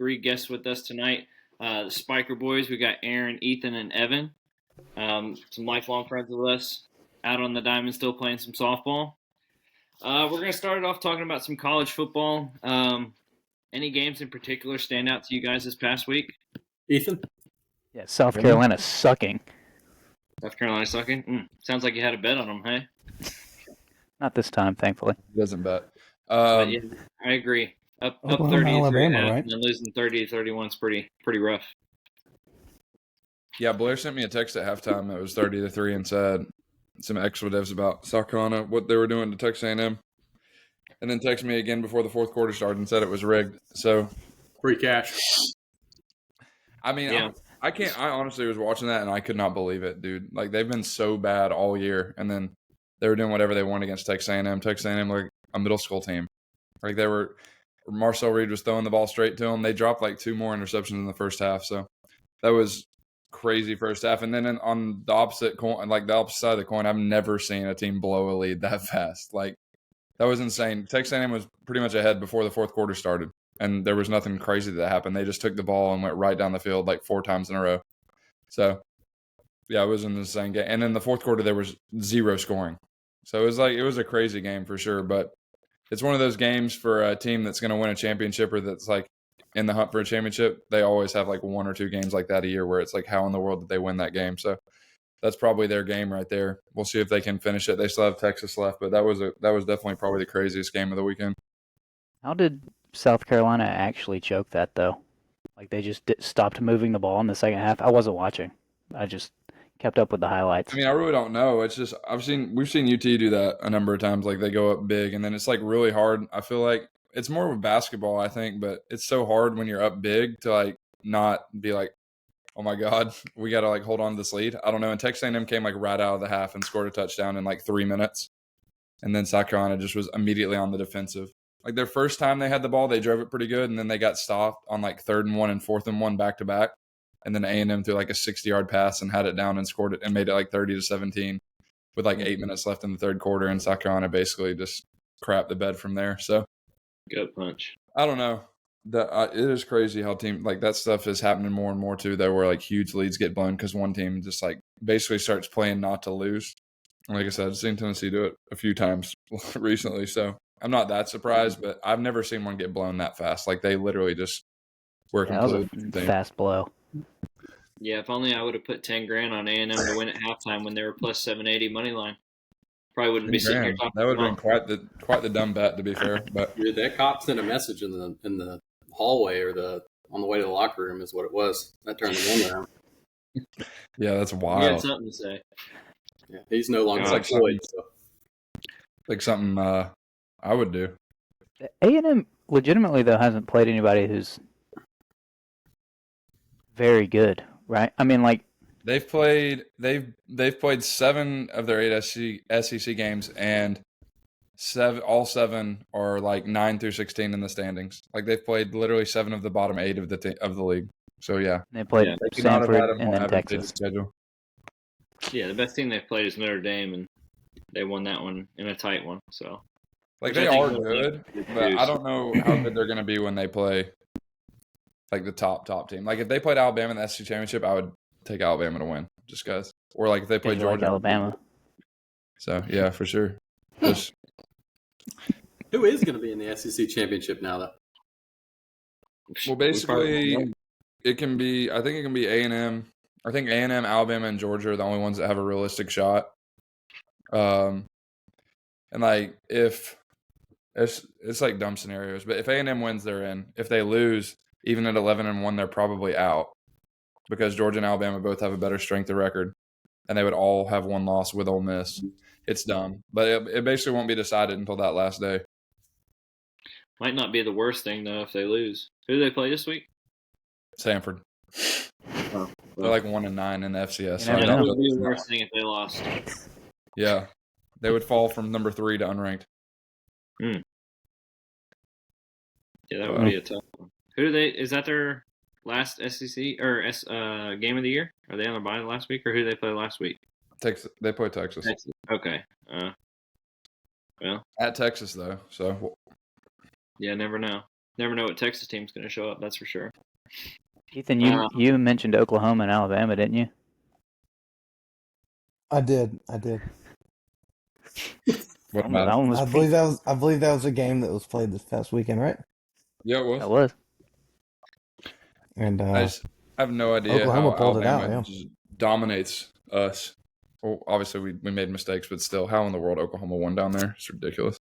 three guests with us tonight. The Spiker Boys. We got Aaron, Ethan, and Evan. Some lifelong friends of us out on the diamond still playing some softball. We're going to start it off talking about some college football. Any games in particular stand out to you guys this past week? Ethan? Yeah, South Carolina sucking. South Carolina sucking? Sounds like you had a bet on them, hey? Not this time, thankfully. Doesn't bet. Yeah, I agree. Up 30 Alabama, right? and then losing 30-31 is pretty rough. Yeah, Blair sent me a text at halftime. It was 30-3 and said some expletives about South Carolina, what they were doing to Texas A&M. And then texted me again before the fourth quarter started and said it was rigged. So Free cash. I mean, Yeah. I honestly was watching that and I could not believe it, dude. Like, they've been so bad all year, and then they were doing whatever they wanted against Texas A&M. Texas A&M, like a middle school team. Like, Marcel Reed was throwing the ball straight to them. They dropped like two more interceptions in the first half, so that was crazy first half. And then on the opposite coin, like the opposite side of the coin, I've never seen a team blow a lead that fast. Like, that was insane. Texas A&M was pretty much ahead before the fourth quarter started. And there was nothing crazy that happened. They just took the ball and went right down the field like 4 times in a row. So, yeah, it was an insane game. And in the fourth quarter, there was 0 scoring. So it was a crazy game for sure. But it's one of those games for a team that's going to win a championship or that's like in the hunt for a championship. They always have like 1 or 2 games like that a year where it's like, how in the world did they win that game? So that's probably their game right there. We'll see if they can finish it. They still have Texas left, but that was definitely probably the craziest game of the weekend. How did South Carolina actually choke that, though? Like, they just stopped moving the ball in the second half? I wasn't watching. I just kept up with the highlights. I mean, I really don't know. It's just we've seen UT do that a number of times. Like, they go up big, and then it's like really hard. I feel like it's more of a basketball, I think, but it's so hard when you're up big to like not be like, oh my God, we got to like hold on to this lead. I don't know. And Texas A&M came like right out of the half and scored a touchdown in like 3 minutes, and then South Carolina just was immediately on the defensive. Like, their first time they had the ball, they drove it pretty good, and then they got stopped on like 3rd and 1 and 4th and 1 back to back. And then A&M threw like a 60-yard pass and had it down and scored it and made it like 30-17 with like 8 minutes left in the third quarter. And South Carolina basically just crapped the bed from there. So, Gut punch. I don't know. It is crazy how team like that stuff is happening more and more too. Though, where like huge leads get blown because one team just like basically starts playing not to lose. Like I said, I've seen Tennessee do it a few times recently, so I'm not that surprised. But I've never seen one get blown that fast. Like, they literally just were That was completely a fast blow. Yeah, if only I would have put $10,000 on A&M to win at halftime when they were plus 780 money line. Probably wouldn't be sitting here talking. That would have been quite the dumb bet, to be fair. But Dude, that cop sent a message in the hallway or on the way to the locker room is what it was. That turned the game around. yeah, that's He had wild. something to say. Yeah, he's no longer It's like employed. So. Like something I would do. A&M legitimately, though, hasn't played anybody who's very good, right? I mean, like, They've played 7 of their 8 SEC games, and all 7 are like 9 through 16 in the standings. Like, they've played literally 7 of the bottom 8 of the league. So yeah, they played Yeah, they could not have Stanford had a and more then advantageous Texas. schedule. Yeah, the best team they've played is Notre Dame, and they won that one in a tight one. So, Like, Which they I think are Notre good, Dame but I produced. don't know how good they're going to be when they play like the top team. Like, if they played Alabama in the SEC championship, I would take Alabama to win, just guys. Or like if they played Did you like Georgia, Alabama. So yeah, for sure. Just Who is going to be in the SEC championship now, though? well, basically, it can be. I think it can be A&M. I think A&M, Alabama, and Georgia are the only ones that have a realistic shot. And like if it's like dumb scenarios, but if A&M wins, they're in. If they lose, even at 11-1, they're probably out because Georgia and Alabama both have a better strength of record, and they would all have 1 loss with Ole Miss. It's dumb, but it basically won't be decided until that last day. Might not be the worst thing though if they lose. Who do they play this week? Sanford. Oh, They're like 1-9 in the FCS. You So never that know. would be the worst thing if they lost. Yeah, they would fall from number 3 to unranked. Yeah, that would be a tough one. Who do they? Is that their last SEC or game of the year? Are they on the bye last week, or who did they play last week? Texas. They play Texas. Okay. Well, At Texas though, so yeah, never know. never know what Texas team's going to show up. That's for sure. Ethan, you mentioned Oklahoma and Alabama, didn't you? I did. What That about? one was I believe that was a game that was played this past weekend, right? Yeah, it was. That was. And I have no idea Oklahoma how pulled it out, Alabama yeah. just dominates us. Well, obviously we made mistakes, but still, how in the world Oklahoma won down there? It's ridiculous.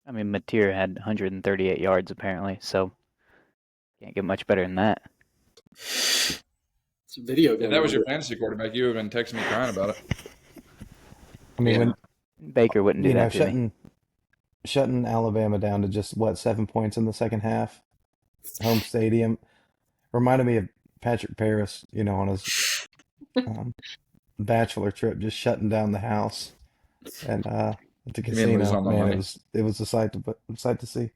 I mean, Mateer had 138 yards apparently, so can't get much better than that. It's a video game. If that was your fantasy quarterback, you would have been texting me crying about it. I mean, Yeah. when Baker wouldn't do that to me. shutting Alabama down to just 7 points in the second half, home stadium, reminded me of Patrick Paris, on his bachelor trip, just shutting down the house and at the You mean losing casino. all my Man, money? it was a sight to see.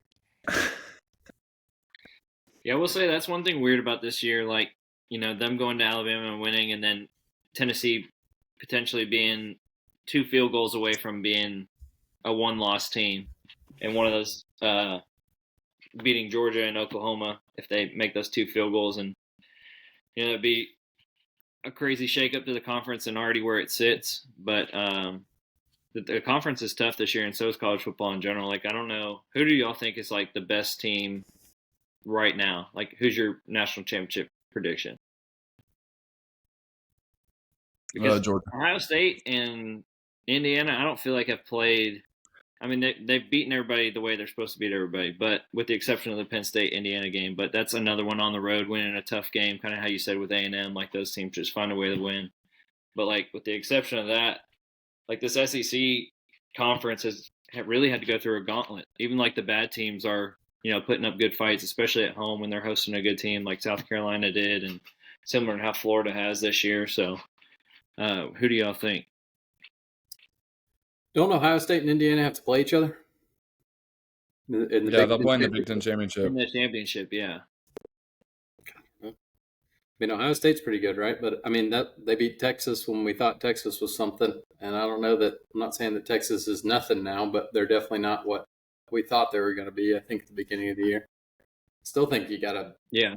Yeah, I will say that's one thing weird about this year. Like, them going to Alabama and winning, and then Tennessee potentially being 2 field goals away from being a 1-loss team, and one of those beating Georgia and Oklahoma if they make those 2 field goals, and it'd be a crazy shakeup to the conference and already where it sits. But the conference is tough this year, and so is college football in general. Like, I don't know, who do y'all think is like the best team right now? Like, who's your national championship prediction? Because Georgia. Ohio State and Indiana, I don't feel like have played. I mean, they've beaten everybody the way they're supposed to beat everybody, but with the exception of the Penn State-Indiana game. But that's another one on the road, winning a tough game, kind of how you said with A&M. Like, those teams just find a way to win. But, like, with the exception of that, like, this SEC conference has really had to go through a gauntlet. Even, like, the bad teams are, putting up good fights, especially at home when they're hosting a good team like South Carolina did, and similar to how Florida has this year. So, who do y'all think? Don't Ohio State and Indiana have to play each other? In the Yeah, Big they'll Ten play in the Championship? Big Ten championship. In the championship, yeah. I mean, Ohio State's pretty good, right? But I mean, that they beat Texas when we thought Texas was something, and I don't know that. I'm not saying that Texas is nothing now, but they're definitely not what we thought they were going to be. I think at the beginning of the year. Still think you got to. Yeah.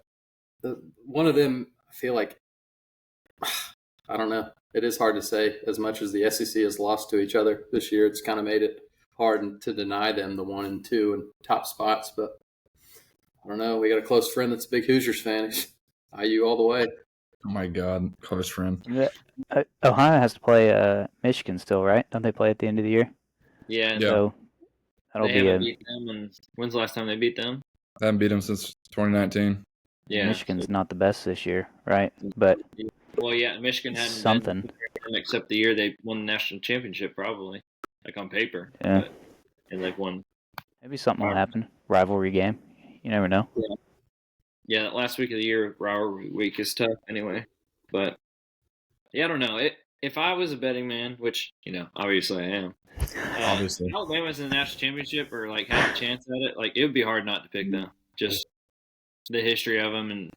One of them, I feel like. I don't know. It is hard to say. As much as the SEC has lost to each other this year, it's kind of made it hard to deny them the 1 and 2 and top spots. But I don't know. We got a close friend that's a big Hoosiers fan. IU all the way. Oh my God, close friend. Ohio has to play Michigan still, right? Don't they play at the end of the year? Yeah. Yeah. So that'll They be haven't beat them. And when's the last time they beat them? I haven't beat them since 2019. Yeah. Michigan's not the best this year, right? But Well, yeah, Michigan hadn't something. been except the year they won the national championship, probably, like on paper. Yeah. But, and they've won. Maybe something will happen. Rivalry game. You never know. Yeah, that last week of the year, rivalry week is tough anyway. But yeah, I don't know. If I was a betting man, which obviously I am, Obviously. Alabama's in the national championship or like had a chance at it, like it would be hard not to pick them. Just the history of them, and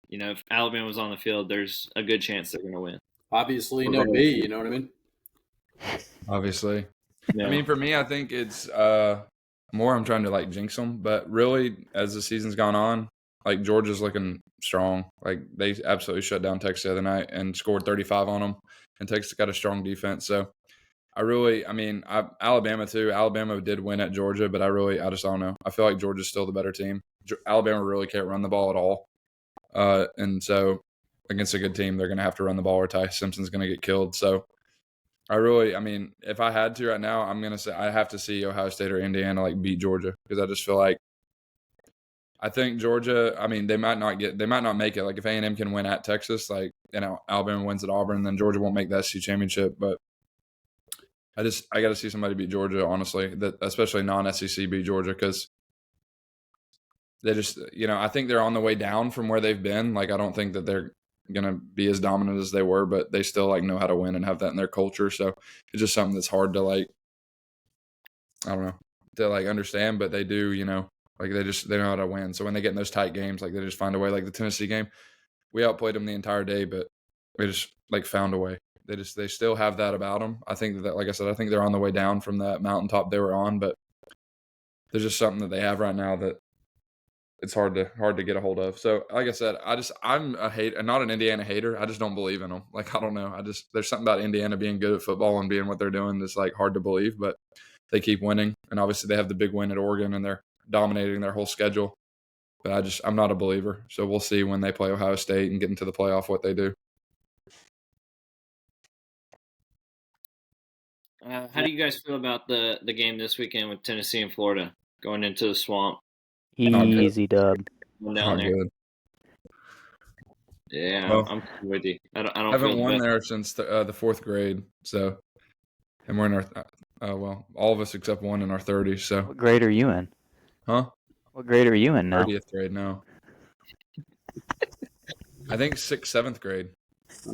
if Alabama was on the field, there's a good chance they're going to win. Obviously, no B. You know what I mean? Obviously. Yeah. I mean, for me, I think it's more I'm trying to like jinx them, but really, as the season's gone on, like Georgia's looking strong. Like they absolutely shut down Texas the other night and scored 35 on them, and Texas got a strong defense. So Alabama too. Alabama did win at Georgia, but I just don't know. I feel like Georgia's still the better team. Alabama really can't run the ball at all, and so against a good team, they're going to have to run the ball, or Ty Simpson's going to get killed. So. If I had to right now, I'm going to say I have to see Ohio State or Indiana like beat Georgia, because I just feel like I think Georgia, they might not make it. Like if A&M can win at Texas, Alabama wins at Auburn, then Georgia won't make the SEC championship. But I got to see somebody beat Georgia, honestly, that especially non-SEC beat Georgia, because they just, I think they're on the way down from where they've been. Like I don't think that they're gonna be as dominant as they were, but they still know how to win and have that in their culture. So it's just something that's hard to I don't know, to understand, but they do, they know how to win. So when they get in those tight games, they just find a way. Like the Tennessee game, we outplayed them the entire day, but we just found a way. They still have that about them. I think that, like I said, I think they're on the way down from that mountaintop they were on, but there's just something that they have right now that it's hard to get a hold of. So like I said, I'm not an Indiana hater. I just don't believe in them. Like I don't know. There's something about Indiana being good at football and being what they're doing that's like hard to believe, but they keep winning, and obviously they have the big win at Oregon, and they're dominating their whole schedule. But I'm not a believer. So we'll see when they play Ohio State and get into the playoff what they do. How do you guys feel about the game this weekend with Tennessee and Florida going into the swamp? Not good. Easy dub. Down Not there. good. Yeah, Well, I'm with you. I don't I haven't feel won the best. there since the fourth grade. So, and we're in our all of us except one in our 30s. So, What grade are you in? huh? What grade are you in now? 30th grade now. I think 6th, 7th grade.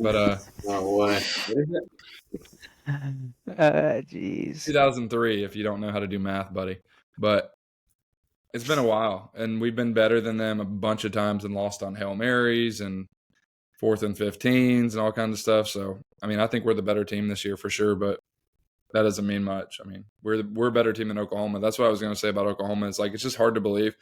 But No way. Jeez. 2003, if you don't know how to do math, buddy. But it's been a while, and we've been better than them a bunch of times and lost on Hail Marys and 4th and 15s and all kinds of stuff. So, I mean, I think we're the better team this year for sure, but that doesn't mean much. I mean, we're a better team than Oklahoma. That's what I was going to say about Oklahoma. It's like it's just hard to believe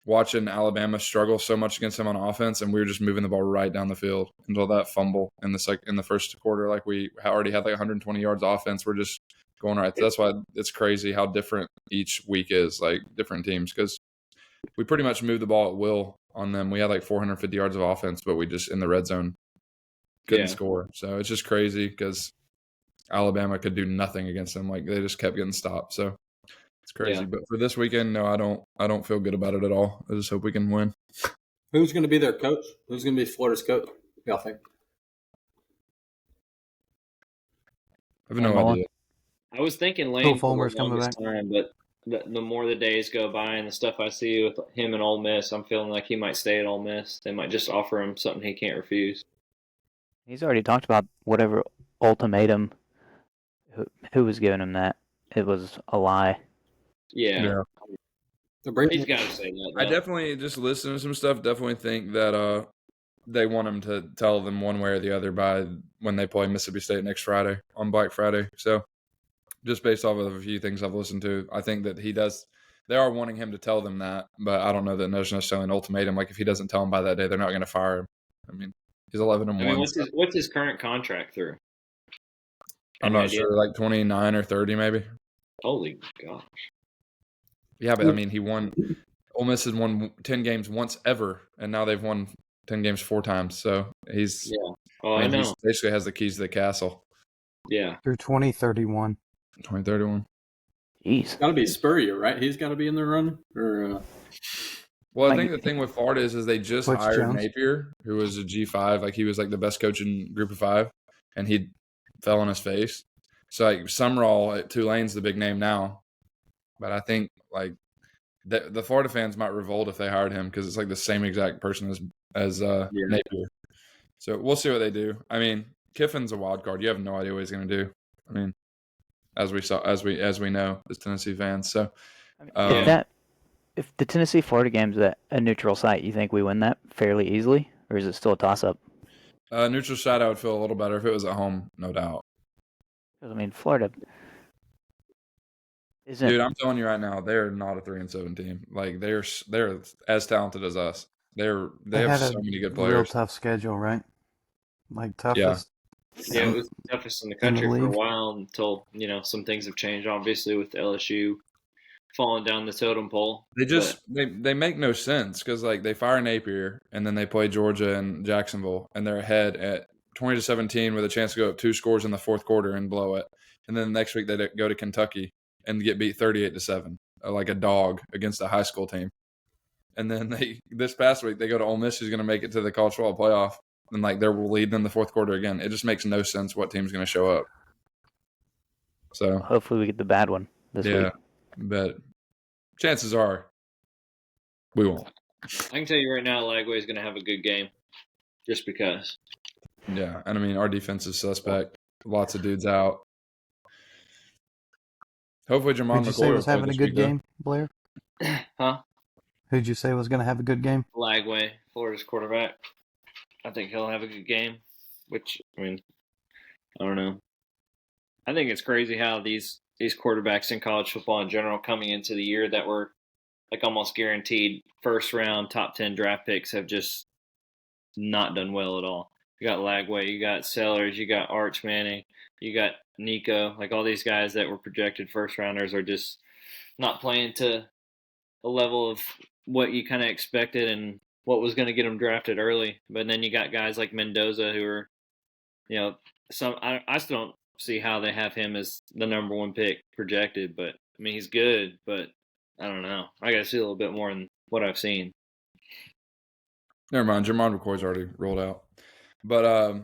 watching Alabama struggle so much against them on offense, and we were just moving the ball right down the field until that fumble in the first quarter. Like we already had like 120 yards offense. We're just going right. That's why it's crazy how different each week is, like different teams, because we pretty much moved the ball at will on them. We had like 450 yards of offense, but we just in the red zone couldn't score. So it's just crazy because Alabama could do nothing against them. Like they just kept getting stopped. So it's crazy. Yeah. But for this weekend, no, I don't feel good about it at all. I just hope we can win. Who's going to be their coach? Who's going to be Florida's coach? Y'all think? I have no Mullen. idea. I was thinking Lane Phil for Fulmer's the coming longest time, but the more the days go by and the stuff I see with him and Ole Miss, I'm feeling like he might stay at Ole Miss. They might just offer him something he can't refuse. He's already talked about whatever ultimatum. Who was giving him that? It was a lie. Yeah. They're bringing He's got to say that. I though. definitely just listen to some stuff. Definitely think that they want him to tell them one way or the other by when they play Mississippi State next Friday on Black Friday. So just based off of a few things I've listened to, I think that he does. They are wanting him to tell them that, but I don't know that there's necessarily an ultimatum. Like if he doesn't tell them by that day, they're not going to fire him. I mean, he's 11-1. I mean, what's his current contract through? I'm Any not idea? sure, like 29 or 30 maybe. Holy gosh. Yeah, but I mean, he won. Ole Miss has won 10 games once ever, and now they've won 10 games 4 times. So he's, Yeah. Oh, I know. He basically has the keys to the castle. Yeah. Through 2031. 2031. Jeez. got to be Spurrier, right? He's got to be in the run. Or Well, I Like- think the thing with Florida is they just Butch hired Jones. Napier, who was a G5. Like he was like the best coach in Group of 5, and he fell on his face. So like Sumrall at Tulane's the big name now, but I think like the Florida fans might revolt if they hired him because it's like the same exact person as Napier. So we'll see what they do. I mean, Kiffin's a wild card. You have no idea what he's going to do. I mean, as we know as Tennessee fans. So If the Tennessee Florida game's at a neutral site, you think we win that fairly easily, or is it still a toss up? neutral site, I would feel a little better if it was at home, no doubt. Because I mean, Florida isn't. Dude, I'm telling you right now, they're not a 3-7 team. Like they're as talented as us. They have had so a many good real players. tough schedule, right? Like toughest. Yeah, it was the toughest in the In the country for a league. while until, some things have changed, obviously, with LSU falling down the totem pole. They just they make no sense because like they fire Napier and then they play Georgia and Jacksonville and they're ahead at 20-17 with a chance to go up 2 scores in the fourth quarter and blow it. And then the next week they go to Kentucky and get beat 38-7, like a dog against a high school team. And then this past week they go to Ole Miss, who's going to make it to the college football playoff, and like they're leading in the fourth quarter again. It just makes no sense what team's going to show up. So Hopefully, we get the bad one this week. but chances are we won't. I can tell you right now, Lagway is going to have a good game, just because. Yeah, and I mean our defense is suspect. Lots of dudes out. Hopefully, Jamon Who'd you say McCoy was will play having a this good week, though. game, Blair? Huh? Who'd you say was going to have a good game? Lagway, Florida's quarterback. I think he'll have a good game, which, I mean, I don't know. I think it's crazy how these quarterbacks in college football in general coming into the year that were like almost guaranteed first round top 10 draft picks have just not done well at all. You got Lagway, you got Sellers, you got Arch Manning, you got Nico. Like all these guys that were projected first rounders are just not playing to a level of what you kind of expected and what was going to get them drafted early. But then you got guys like Mendoza who are, I still don't see how they have him as the number one pick projected. But I mean, he's good, but I don't know. I got to see a little bit more than what I've seen. Never mind. Jermon McCoy's already rolled out. But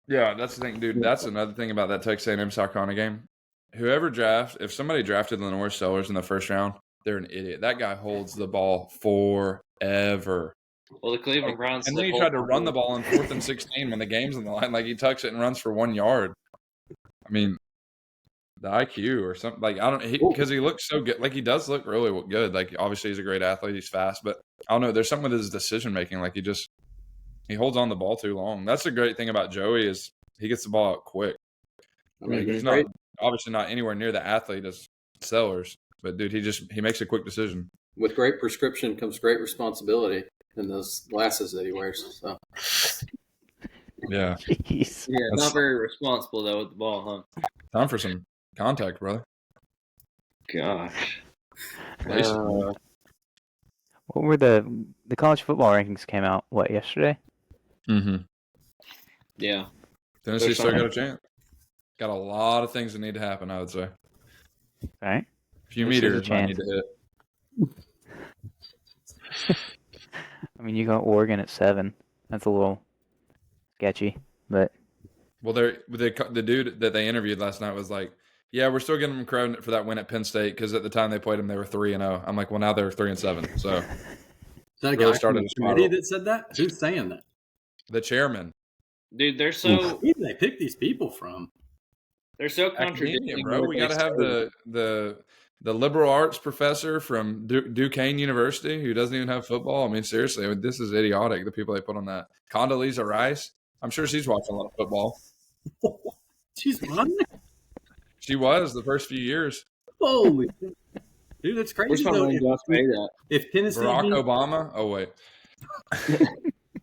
yeah, that's the thing, dude. That's another thing about that Texas A&M South Carolina game. Whoever drafts, if somebody drafted Lenore Sellers in the first round, they're an idiot. That guy holds the ball forever. Well, the Cleveland Browns. And then he tried to run the ball on 4th and 16 when the game's on the line. Like he tucks it and runs for 1 yard. I mean, the IQ or something. Like I don't, because he looks so good. Like he does look really good. Like obviously he's a great athlete. He's fast, but I don't know. There's something with his decision making. Like he holds on the ball too long. That's the great thing about Joey is he gets the ball out quick. I mean, he's not obviously not anywhere near the athlete as Sellers, but dude, he makes a quick decision. With great prescription comes great responsibility in those glasses that he wears. So. Yeah. Jeez. Yeah, not very responsible though with the ball, huh? Time for some contact, brother. Gosh. What were the college football rankings came out, yesterday? Mm-hmm. Yeah. Tennessee still got a chance. Got a lot of things that need to happen, I would say. All right. A few This is a meters might need chance. to hit. I mean, you got Oregon at 7. That's a little sketchy, but Well, the dude that they interviewed last night was like, "Yeah, we're still giving them credit for that win at Penn State because at the time they played them, they were 3-0." I'm like, "Well, now they're 3-7." So Is that a really guy started from a the committee spiral. that said that? Who's saying that? The chairman, Dude, they're Where so did they pick these people from? contradicting. academia, bro. what We they got to have say. the liberal arts professor from Duquesne University who doesn't even have football. I mean, seriously, this is idiotic. The people they put on that. Condoleezza Rice. I'm sure she's watching a lot of football. She's on there? She was the first few years. Holy dude, that's We're crazy. trying to Though. let Josh pay that. If Tennessee Barack beats, Obama. Oh wait,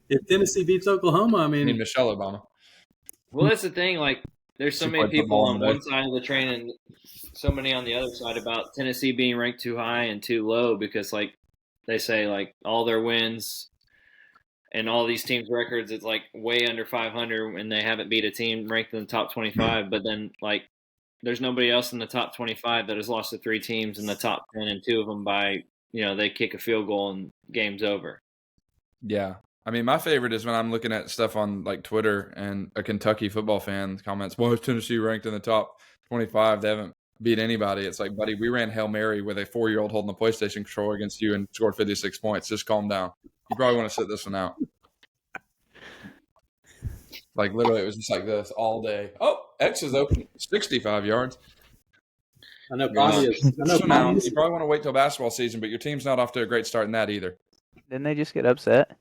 if Tennessee beats Oklahoma, I I mean mean, Michelle Obama. Well, that's the thing. Like, there's so She many played people football on today. one side of the train and so many on the other side about Tennessee being ranked too high and too low because, like, they say like all their wins and all these teams' records, it's like way under 500 and they haven't beat a team ranked in the top 25. But then, like, there's nobody else in the top 25 that has lost to 3 teams in the top 10, and 2 of them by they kick a field goal and game's over. Yeah. I mean, my favorite is when I'm looking at stuff on like Twitter and a Kentucky football fan comments, "Why is Tennessee ranked in the top 25? They haven't beat anybody." It's like, buddy, we ran Hail Mary with a 4-year-old holding the PlayStation controller against you and scored 56 points. Just calm down. You probably want to sit this one out. Like literally, it was just like this all day. Oh, X is open, 65 yards. I know You're Bobby not- is. I know So now, Bobby is. you probably want to wait till basketball season, but your team's not off to a great start in that either. didn't they just get upset?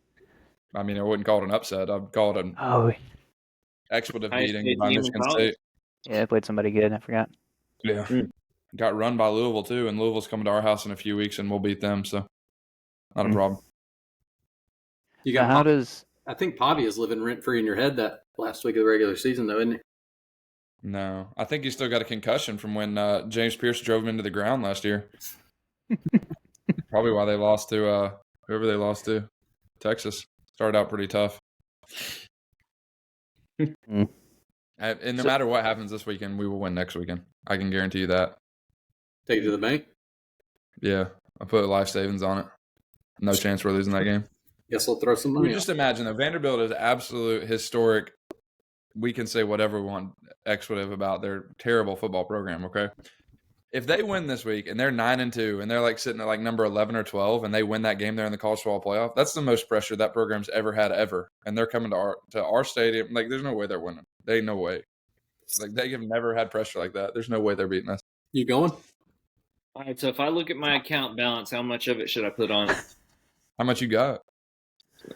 I mean, I wouldn't call it an upset. I'd call it an Oh, expletive Highest beating paid by team in Michigan college. State. yeah, they played somebody good. I forgot. Yeah. Got run by Louisville, too, and Louisville's coming to our house in a few weeks, and we'll beat them, so not a problem. You Now, got. how does I think Bobby is living rent free in your head that last week of the regular season, though, isn't he? No. I think he's still got a concussion from when James Pierce drove him into the ground last year. Probably why they lost to whoever they lost to. Texas. Started out pretty tough. Mm. And no matter what happens this weekend, we will win next weekend. I can guarantee you that. Take it to the bank. Yeah. I put life savings on it. No chance we're losing that game. Guess we'll throw some We money. just imagine that Vanderbilt is absolute historic. We can say whatever we want expletive about their terrible football program, okay? If they win this week and they're 9-2 and they're like sitting at like number 11 or 12 and they win that game there in the college football playoff, that's the most pressure that program's ever had ever. And they're coming to our stadium. Like, there's no way they're winning. They ain't no way. Like, they have never had pressure like that. There's no way they're beating us. You going? All right, so if I look at my account balance, how much of it should I put on? How much you got?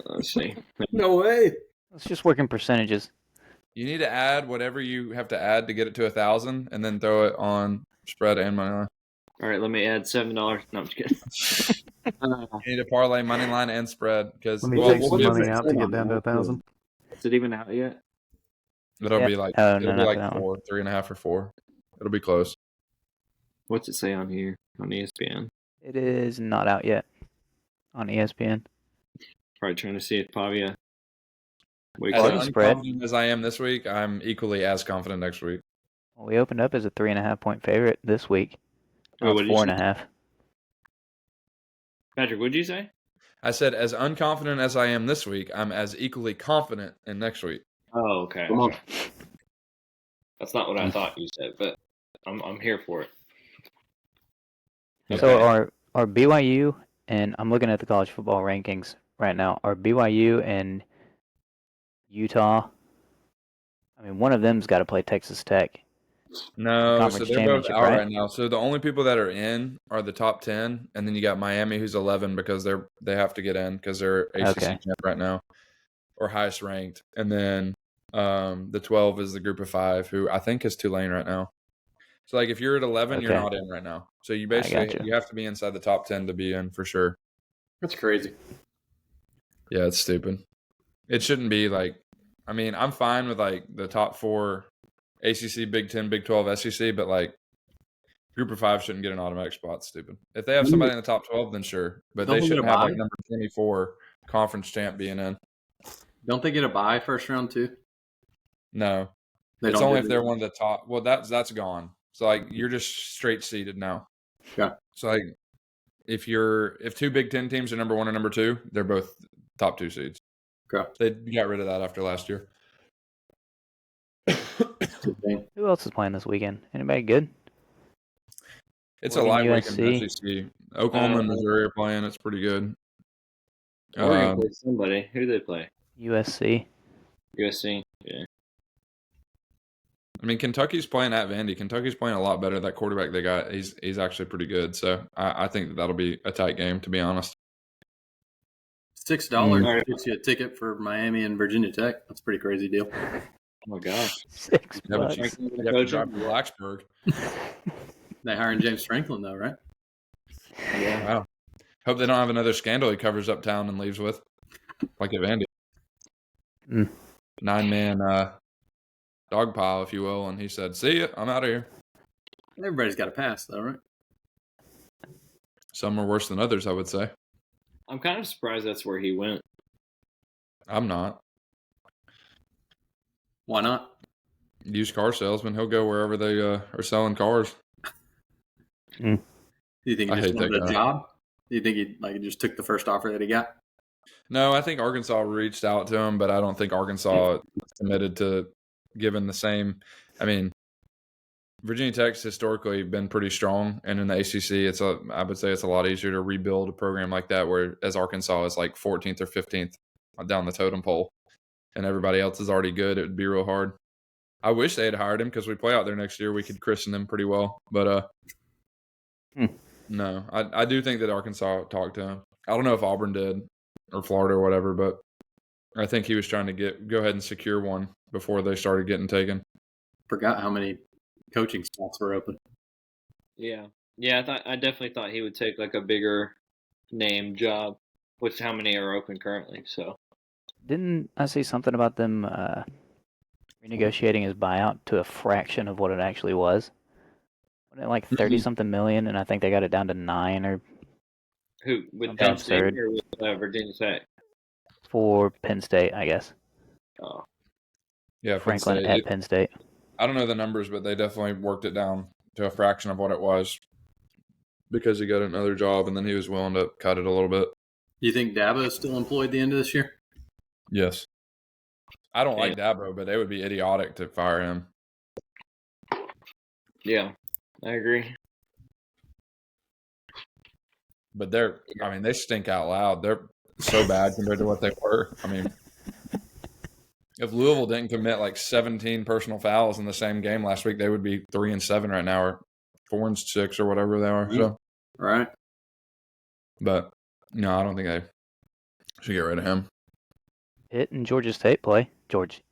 Let's see. No way. let's just work in percentages? You need to add whatever you have to add to get it to 1,000 and then throw it on spread and money line. All right, let me add $7. No, I'm just kidding. You need to parlay money line and spread because Let me Well, take what some is money it out to on get down to that? 1,000. Is it even out yet? it'll Yep. be like Oh, it'll no, be not like that one. 4, 3.5 or 4. It'll be close. What's it say on here on ESPN? It is not out yet on ESPN. Probably trying to see if Pavia wakes As Well, up. spread. unconfident as I am this week, I'm equally as confident next week. Well, we opened up as a 3.5-point favorite this week. Wait, Now what it's did you say? 4.5. Patrick, what did you say? I said, as unconfident as I am this week, I'm as equally confident in next week. Oh, okay. Come on. That's not what I thought you said, but I'm here for it. So Okay. are BYU, and I'm looking at the college football rankings right now, are BYU and Utah, I mean, one of them's got to play Texas Tech. No, so Conference they're both championship, out right? right now. So the only people that are in are the top 10, and then you got Miami, who's 11 because they have to get in because they're ACC Okay. champ right now, or highest ranked. And then the 12 is the group of 5, who I think is Tulane right now. So like if you're at 11, you're Okay. not in right now. So you I basically gotcha. you have to be inside the top 10 to be in for sure. That's crazy. Yeah, it's stupid. It shouldn't be like. I mean, I'm fine with like the top 4 ACC, Big 10, Big 12, SEC, but like group of 5 shouldn't get an automatic spot. It's stupid. If they have somebody in the top 12, then sure, but Don't they they get a shouldn't have like bye? number 24 conference champ being in. Don't they get a bye first round too? No, They it's don't only do if they're that? one of the top. Well, that's gone. So like you're just straight seeded now. Okay. So like if 2 Big 10 teams are number 1 and number 2, they're both top 2 seeds. Okay. They got rid of that after last year. Who else is playing this weekend? Anybody good? It's a Oregon, light week in the USC. SEC. Oklahoma and Missouri are playing. It's pretty good. Oregon plays somebody. Who do they play? USC. USC. Yeah. I mean, Kentucky's playing at Vandy. Kentucky's playing a lot better. That quarterback they got, he's actually pretty good. So I think that'll be a tight game, to be honest. $6 gets you a ticket for Miami and Virginia Tech. That's a pretty crazy deal. Oh my gosh. $6. Yeah, but Franklin you gonna have to coach drive him? to Blacksburg. They hiring James Franklin though, right? Yeah. Wow. Hope they don't have another scandal he covers up town and leaves with, like at Vandy. Mm. 9-man dog pile, if you will. And he said, "See ya, I'm out of here." Everybody's got a pass though, right? Some are worse than others, I would say. I'm kind of surprised that's where he went. I'm not. Why not? Used car salesman. He'll go wherever they are selling cars. Do you think I he just hate that wanted a guy. job? Do you think he just took the first offer that he got? No, I think Arkansas reached out to him, but I don't think Arkansas is committed to giving the same. I mean, Virginia Tech's historically been pretty strong, and in the ACC, I would say it's a lot easier to rebuild a program like that, whereas Arkansas is like 14th or 15th down the totem pole, and everybody else is already good. It would be real hard. I wish they had hired him because we play out there next year. We could christen him pretty well, but no, I do think that Arkansas talked to him. I don't know if Auburn did or Florida or whatever, but I think he was trying to go ahead and secure one before they started getting taken. Forgot how many coaching spots were open. Yeah. Yeah, I definitely thought he would take like a bigger name job, which how many are open currently, so. Didn't I see something about them renegotiating his buyout to a fraction of what it actually was? Wasn't it like 30-something million, and I think they got it down to 9 or Who, with Something Penn State absurd. or with Virginia Tech? for Penn State, I guess. Oh. Yeah, Penn Franklin State. at Penn State. I don't know the numbers, but they definitely worked it down to a fraction of what it was because he got another job, and then he was willing to cut it a little bit. Do you think Dabo is still employed at the end of this year? Yes. I don't like Dabo, but it would be idiotic to fire him. Yeah, I agree. But they stink out loud. They're so bad compared to what they were. I mean, if Louisville didn't commit like 17 personal fouls in the same game last week, they would be 3-7 right now, or 4-6 or whatever they are. So, Right. but no, I don't think they should get rid of him. Pitt and Georgia State play.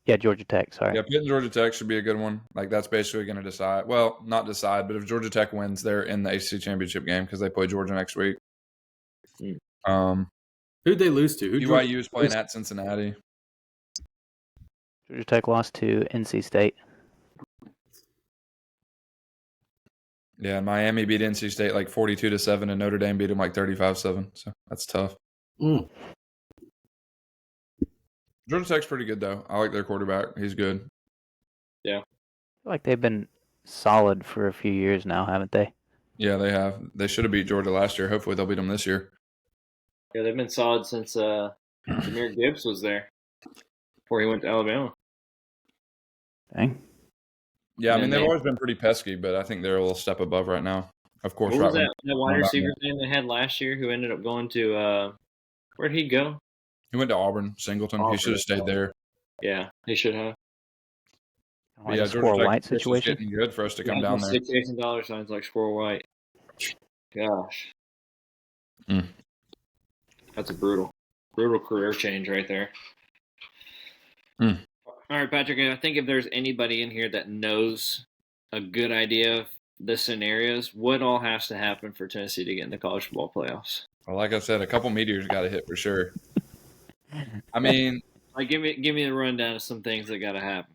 Yeah, Georgia Tech. Sorry. Yeah, Pitt and Georgia Tech should be a good one. Like that's basically going to decide. Well, not decide, but if Georgia Tech wins, they're in the ACC championship game because they play Georgia next week. Mm. Who'd they lose to? Who BYU is playing at Cincinnati. Georgia Tech lost to NC State. Yeah, and Miami beat NC State like 42-7, and Notre Dame beat them like 35-7. So that's tough. Mm. Georgia Tech's pretty good though. I like their quarterback. He's good. I feel like they've been solid for a few years now, haven't they? Yeah, they have. They should have beat Georgia last year. Hopefully, they'll beat them this year. Yeah, they've been solid since Jahmyr Gibbs was there before he went to Alabama. Dang. Yeah, I mean And they've they- always been pretty pesky, but I think they're a little step above right now. Of course, What was right that wide receiver's name they had last year who ended up going to where'd he go? He went to Auburn, Singleton. He should have stayed there. Yeah, he should have. But Like yeah, a Squirrel White this is situation. getting good for us to come Yeah, down there. $6,000 signs like Squirrel White. Gosh. Mm. That's a brutal career change right there. Mm. All right, Patrick, I think if there's anybody in here that knows a good idea of the scenarios, what all has to happen for Tennessee to get in the college football playoffs? Well, like I said, a couple meteors got to hit for sure. I mean, Like, give me the rundown of some things that got to happen.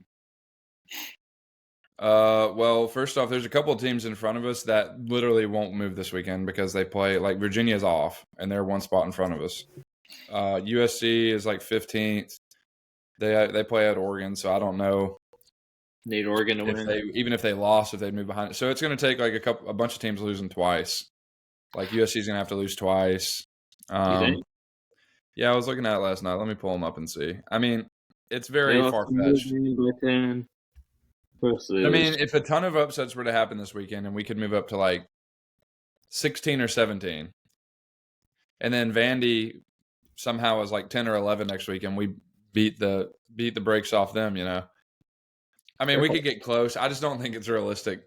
well, first off, there's a couple of teams in front of us that literally won't move this weekend because they play like Virginia's off and they're one spot in front of us. USC is like 15th. They play at Oregon, so I don't know Need Oregon to if win. even if they lost, if they'd move behind. So it's going to take like a bunch of teams losing twice. Like USC's going to have to lose twice. You think? Yeah, I was looking at it last night. Let me pull them up and see. I mean, it's very They lost far to fetched. Michigan by 10. I mean, if a ton of upsets were to happen this weekend and we could move up to like 16 or 17, and then Vandy somehow is like 10 or 11 next week and we beat the brakes off them, you know. I mean, we could get close. I just don't think it's realistic,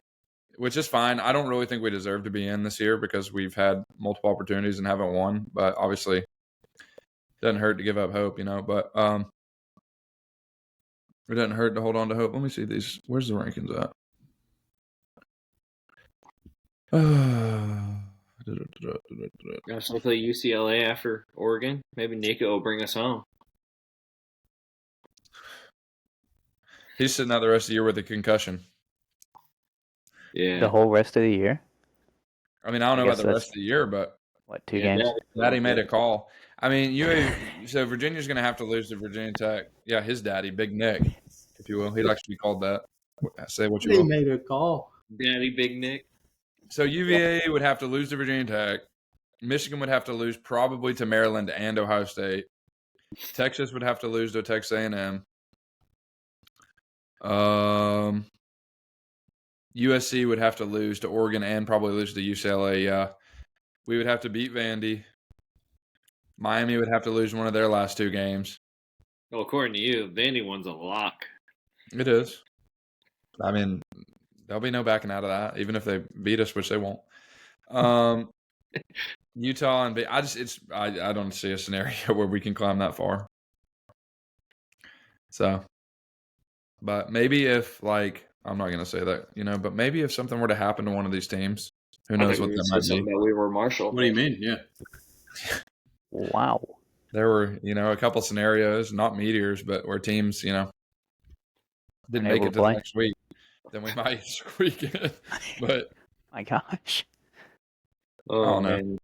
which is fine. I don't really think we deserve to be in this year because we've had multiple opportunities and haven't won, but obviously it doesn't hurt to give up hope, you know, but it doesn't hurt to hold on to hope. Let me see these. Where's the rankings at? Gosh, we'll play UCLA after Oregon. Maybe Nico will bring us home. He's sitting out the rest of the year with a concussion. Yeah. The whole rest of the year. I mean, I don't know guess about the that's- rest of the year, but What, 2 Yeah, games? Daddy made a call. I mean, so Virginia's going to have to lose to Virginia Tech. Yeah, his daddy, Big Nick, if you will. He likes to be called that. Say what you They will. made a call. Daddy Big Nick. So UVA would have to lose to Virginia Tech. Michigan would have to lose probably to Maryland and Ohio State. Texas would have to lose to Texas A&M. USC would have to lose to Oregon and probably lose to UCLA. Yeah, we would have to beat Vandy. Miami would have to lose one of their last 2 games. Well, according to you, Vandy one's a lock. It is. I mean, there'll be no backing out of that, even if they beat us, which they won't. Utah and I don't see a scenario where we can climb that far. So, but maybe if I'm not gonna say that, you know, but maybe if something were to happen to one of these teams, who knows what that might be. We were Marshall. What do you mean? Yeah. Wow. There were, you know, a couple scenarios, not meteors, but where teams, you know, didn't make Unable it to to the play. next week, then we might squeak in. But My gosh. Oh, don't know. man.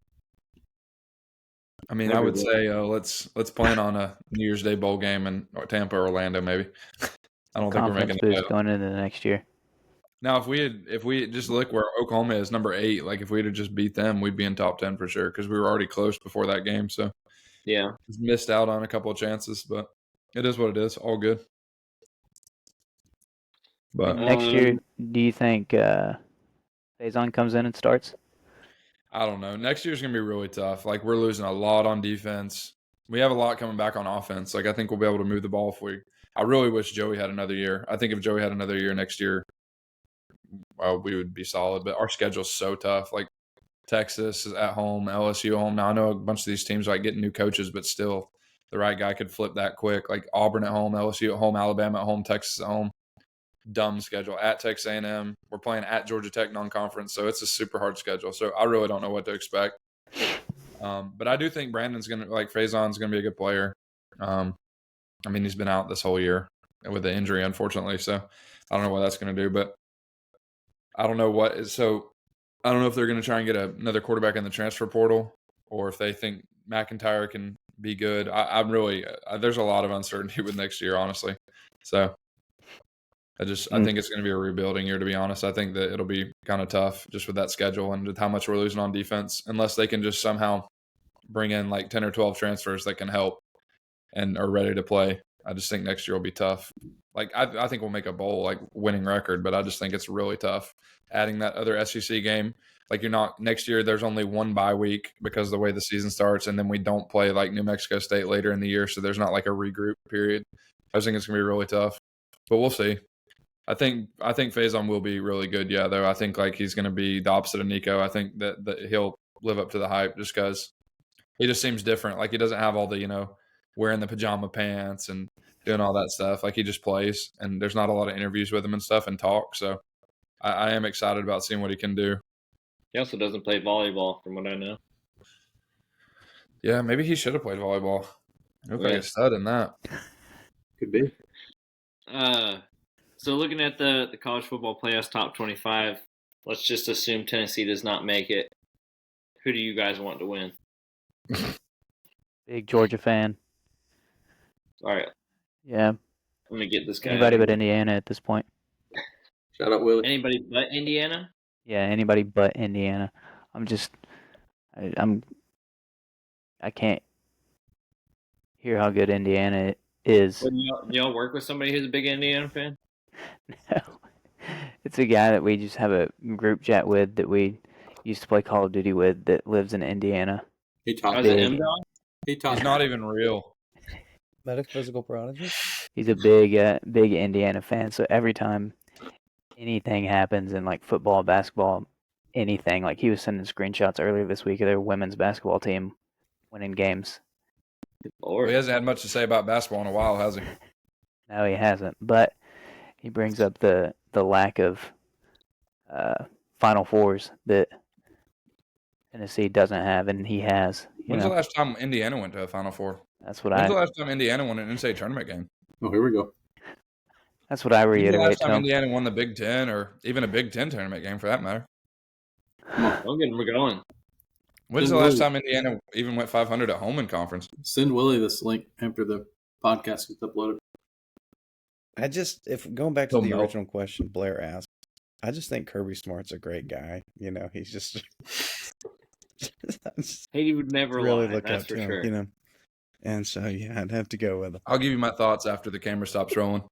I mean, I would say let's plan on a New Year's Day bowl game in Tampa or Orlando, maybe. I don't think we're Confidence making it. boost going into the next year. Now, if we had just look where Oklahoma is, number 8, like if we'd have just beat them, we'd be in top 10 for sure because we were already close before that game. So Yeah. just missed out on a couple of chances, but it is what it is. All good. But Next year, do you think Faison comes in and starts? I don't know. Next year's going to be really tough. Like, we're losing a lot on defense. We have a lot coming back on offense. Like, I think we'll be able to move the ball if I really wish Joey had another year. I think if Joey had another year next year, we would be solid. But our schedule's so tough. Like, Texas is at home, LSU at home. Now, I know a bunch of these teams are like getting new coaches, but still, the right guy could flip that quick. Like Auburn at home, LSU at home, Alabama at home, Texas at home. Dumb schedule. At Texas A&M, we're playing at Georgia Tech non-conference, so it's a super hard schedule. So I really don't know what to expect. But I do think Brandon's going to, like, Faison's going to be a good player. I mean, he's been out this whole year with the injury, unfortunately. So I don't know what that's going to do, but I don't know what is. So I don't know if they're going to try and get another quarterback in the transfer portal, or if they think McIntyre can be good. I'm really there's a lot of uncertainty with next year, honestly. So I think it's going to be a rebuilding year, to be honest. I think that it'll be kind of tough just with that schedule and with how much we're losing on defense, unless they can just somehow bring in like 10 or 12 transfers that can help and are ready to play. I just think next year will be tough. Like I think we'll make a bowl, like, winning record, but I just think it's really tough. Adding that other SEC game, like, next year there's only one bye week because of the way the season starts, and then we don't play like New Mexico State later in the year, so there's not like a regroup period. I just think it's gonna be really tough, but we'll see. I think Faison will be really good, yeah, though. I think, like, he's gonna be the opposite of Nico. I think that he'll live up to the hype just because he just seems different. Like, he doesn't have all the wearing the pajama pants and doing all that stuff. Like, he just plays, and there's not a lot of interviews with him and stuff and talk. So I am excited about seeing what he can do. He also doesn't play volleyball, from what I know. Yeah, maybe he should have played volleyball. He looked like a stud in that. Could be. So looking at the college football playoffs top 25, let's just assume Tennessee does not make it. Who do you guys want to win? Big Georgia fan. All right, Yeah. I'm going to get this guy. Anybody but Indiana at this point. Shout out Willie. Anybody but Indiana? Yeah, anybody but Indiana. I can't hear how good Indiana is. Well, do y'all work with somebody who's a big Indiana fan? No. It's a guy that we just have a group chat with that we used to play Call of Duty with that lives in Indiana. He taught Was it me. M-Dog? He taught He's me. not even real. Metaphysical prodigy. He's a big Indiana fan, so every time anything happens in, like, football, basketball, anything, like, he was sending screenshots earlier this week of their women's basketball team winning games. Well, he hasn't had much to say about basketball in a while, has he? No, he hasn't, but he brings up the lack of Final Fours that Tennessee doesn't have, and he has. When's the last time Indiana went to a Final Four? That's what When's the last time Indiana won an NCAA tournament game? Oh, here we go. That's what I When's the reiterate last to time him. Indiana won the Big Ten or even a Big Ten tournament game for that matter? Don't get him going. When's the last time Indiana even went 500 at home in conference? Send Willie this link after the podcast gets uploaded. If going back to He'll the melt. original question Blair asked, I just think Kirby Smart's a great guy. He's just I just He would never really lie, look that's up for to sure. him, And so, yeah, I'd have to go with him. I'll give you my thoughts after the camera stops rolling.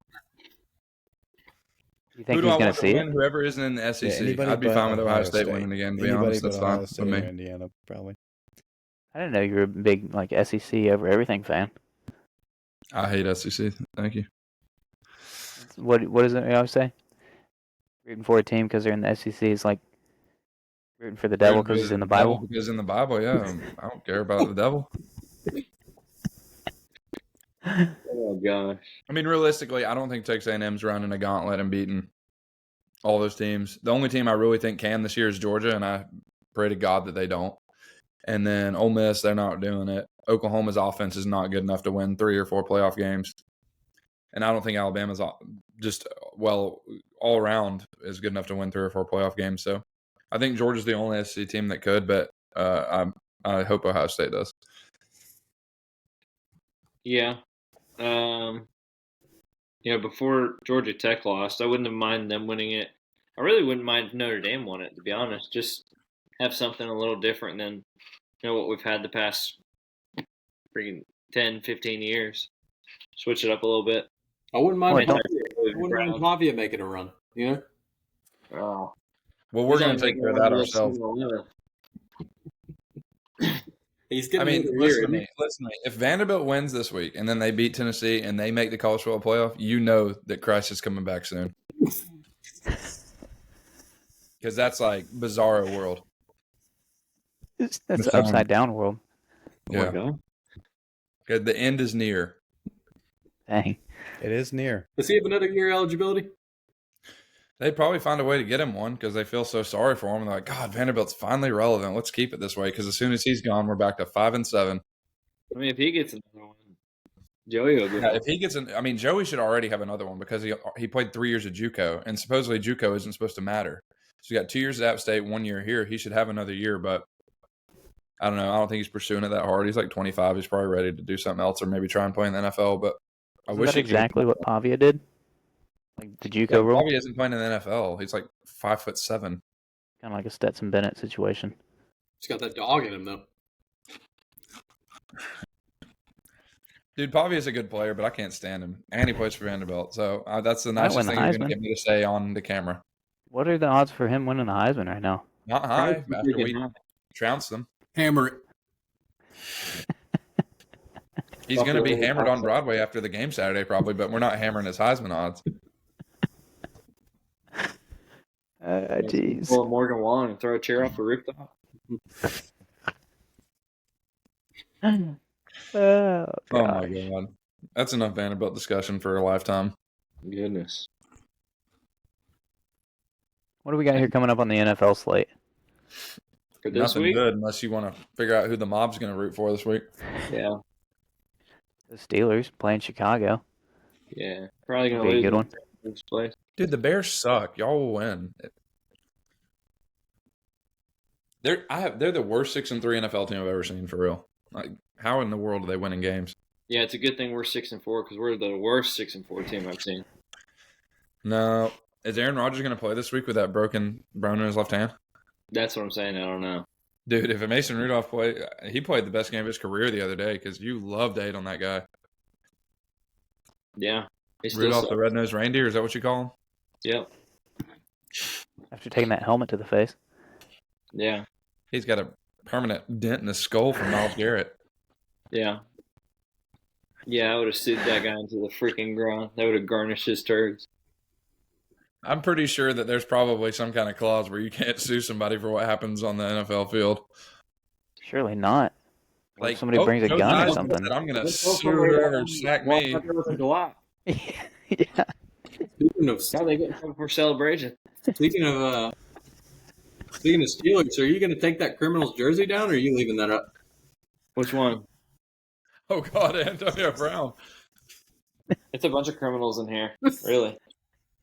You think Who do he's I going want to to see win? it? Whoever isn't in the SEC. anybody I'd be but fine with Ohio Ohio State State. winning again, to be Anybody honest. but That's Ohio fine State with or me. Indiana, probably. I didn't know you were a big, like, SEC over everything fan. I hate SEC. Thank you. What is it you always say? Rooting for a team because they're in the SEC is like rooting for the devil because he's in the Bible. Because in the Bible, yeah. I don't care about the devil. Oh, gosh. I mean, realistically, I don't think Texas A&M's running a gauntlet and beating all those teams. The only team I really think can this year is Georgia, and I pray to God that they don't. And then Ole Miss, they're not doing it. Oklahoma's offense is not good enough to win 3 or 4 playoff games. And I don't think Alabama's all around is good enough to win 3 or 4 playoff games. So I think Georgia's the only SEC team that could, but I hope Ohio State does. Yeah. Before Georgia Tech lost, I wouldn't have minded them winning it. I really wouldn't mind if Notre Dame won it, to be honest. Just have something a little different than what we've had the past freaking 10, 15 years. Switch it up a little bit. I wouldn't mind. Well, Pavia making a run. Oh. Well, we're going to take care of that ourselves. He's I getting mean, into listen to weird. me. If Vanderbilt wins this week and then they beat Tennessee and they make the college football playoff, you know that Christ is coming back soon. Because that's like bizarro world. That's the upside down world. Yeah. God. Okay, the end is near. Dang. It is near. Does he have another year eligibility? They'd probably find a way to get him one because they feel so sorry for him. They're like, God, Vanderbilt's finally relevant. Let's keep it this way because as soon as he's gone, we're back to 5-7. I mean, if he gets another one, Joey will be. Yeah, if he gets I mean, Joey should already have another one because he played 3 years at JUCO, and supposedly JUCO isn't supposed to matter. So you got 2 years at App State, 1 year here. He should have another year, but I don't know. I don't think he's pursuing it that hard. He's like 25. He's probably ready to do something else or maybe try and play in the NFL. But I Isn't wish that exactly what Pavia did? Like the JUCO rule? Probably isn't playing in the NFL. He's like 5'7". Kind of like a Stetson Bennett situation. He's got that dog in him, though. Dude, Pavia is a good player, but I can't stand him. And he plays for Vanderbilt. So that's the Might nicest win the thing you're going Heisman. to get me to say on the camera. What are the odds for him winning the Heisman right now? Not high Probably after freaking we high. trounced them. Hammer it. He's going to be Buffalo hammered on Bills. Broadway after the game Saturday probably, but we're not hammering his Heisman odds. Jeez. Pull a Morgan Wallen and throw a chair off the rooftop. Oh, Oh, my gosh. God. That's enough Vanderbilt discussion for a lifetime. Goodness. What do we got here coming up on the NFL slate? For this Nothing week? good unless you want to figure out who the mob's going to root for this week. Yeah. The Steelers playing Chicago. Yeah. Probably going Be to a lose good one. in this place. Dude, the Bears suck. Y'all will win. They're the worst 6-3 NFL team I've ever seen for real. Like, how in the world are they winning games? Yeah, it's a good thing we're 6-4 because we're the worst 6-4 team I've seen. No. Is Aaron Rodgers going to play this week with that broken bone in his left hand? That's what I'm saying. I don't know. Dude, if Mason Rudolph played the best game of his career the other day because you love to hate on that guy. Yeah. He still Rudolph sucks. the red-nosed reindeer, is that what you call him? Yep. After taking that helmet to the face. Yeah. He's got a permanent dent in his skull from Myles Garrett. Yeah. Yeah, I would have sued that guy into the freaking ground. That would have garnished his turds. I'm pretty sure that there's probably some kind of clause where you can't sue somebody for what happens on the NFL field. Surely not. What if Like somebody brings a Joe gun or Theismann something. said, I'm going to sue whoever sack me. Yeah. Speaking of How they get in trouble for celebration? speaking of Steelers, are you going to take that criminal's jersey down, or are you leaving that up? Which one? Oh, God, Antonio Brown. It's a bunch of criminals in here. Really.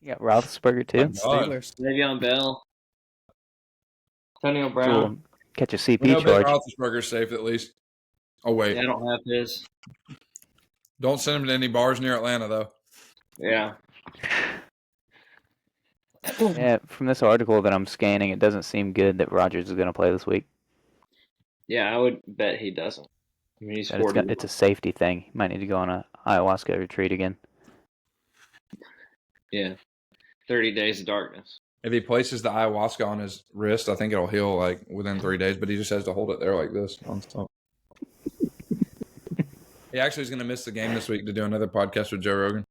You got Roethlisberger too. God. Steelers. Le'Veon Bell. Antonio So Brown. we'll catch a We know CP Ben charge. Roethlisberger's safe at least. Oh, wait. Yeah, I don't have his. Don't send him to any bars near Atlanta, though. Yeah. Yeah, from this article that I'm scanning, it doesn't seem good that Rodgers is going to play this week. Yeah, I would bet he doesn't. I mean, he's That it's, 40. it's a safety thing. He might need to go on a ayahuasca retreat again. Yeah. 30 days of darkness. If he places the ayahuasca on his wrist, I think it'll heal like within 3 days, but he just has to hold it there like this nonstop. He actually is going to miss the game this week to do another podcast with Joe Rogan.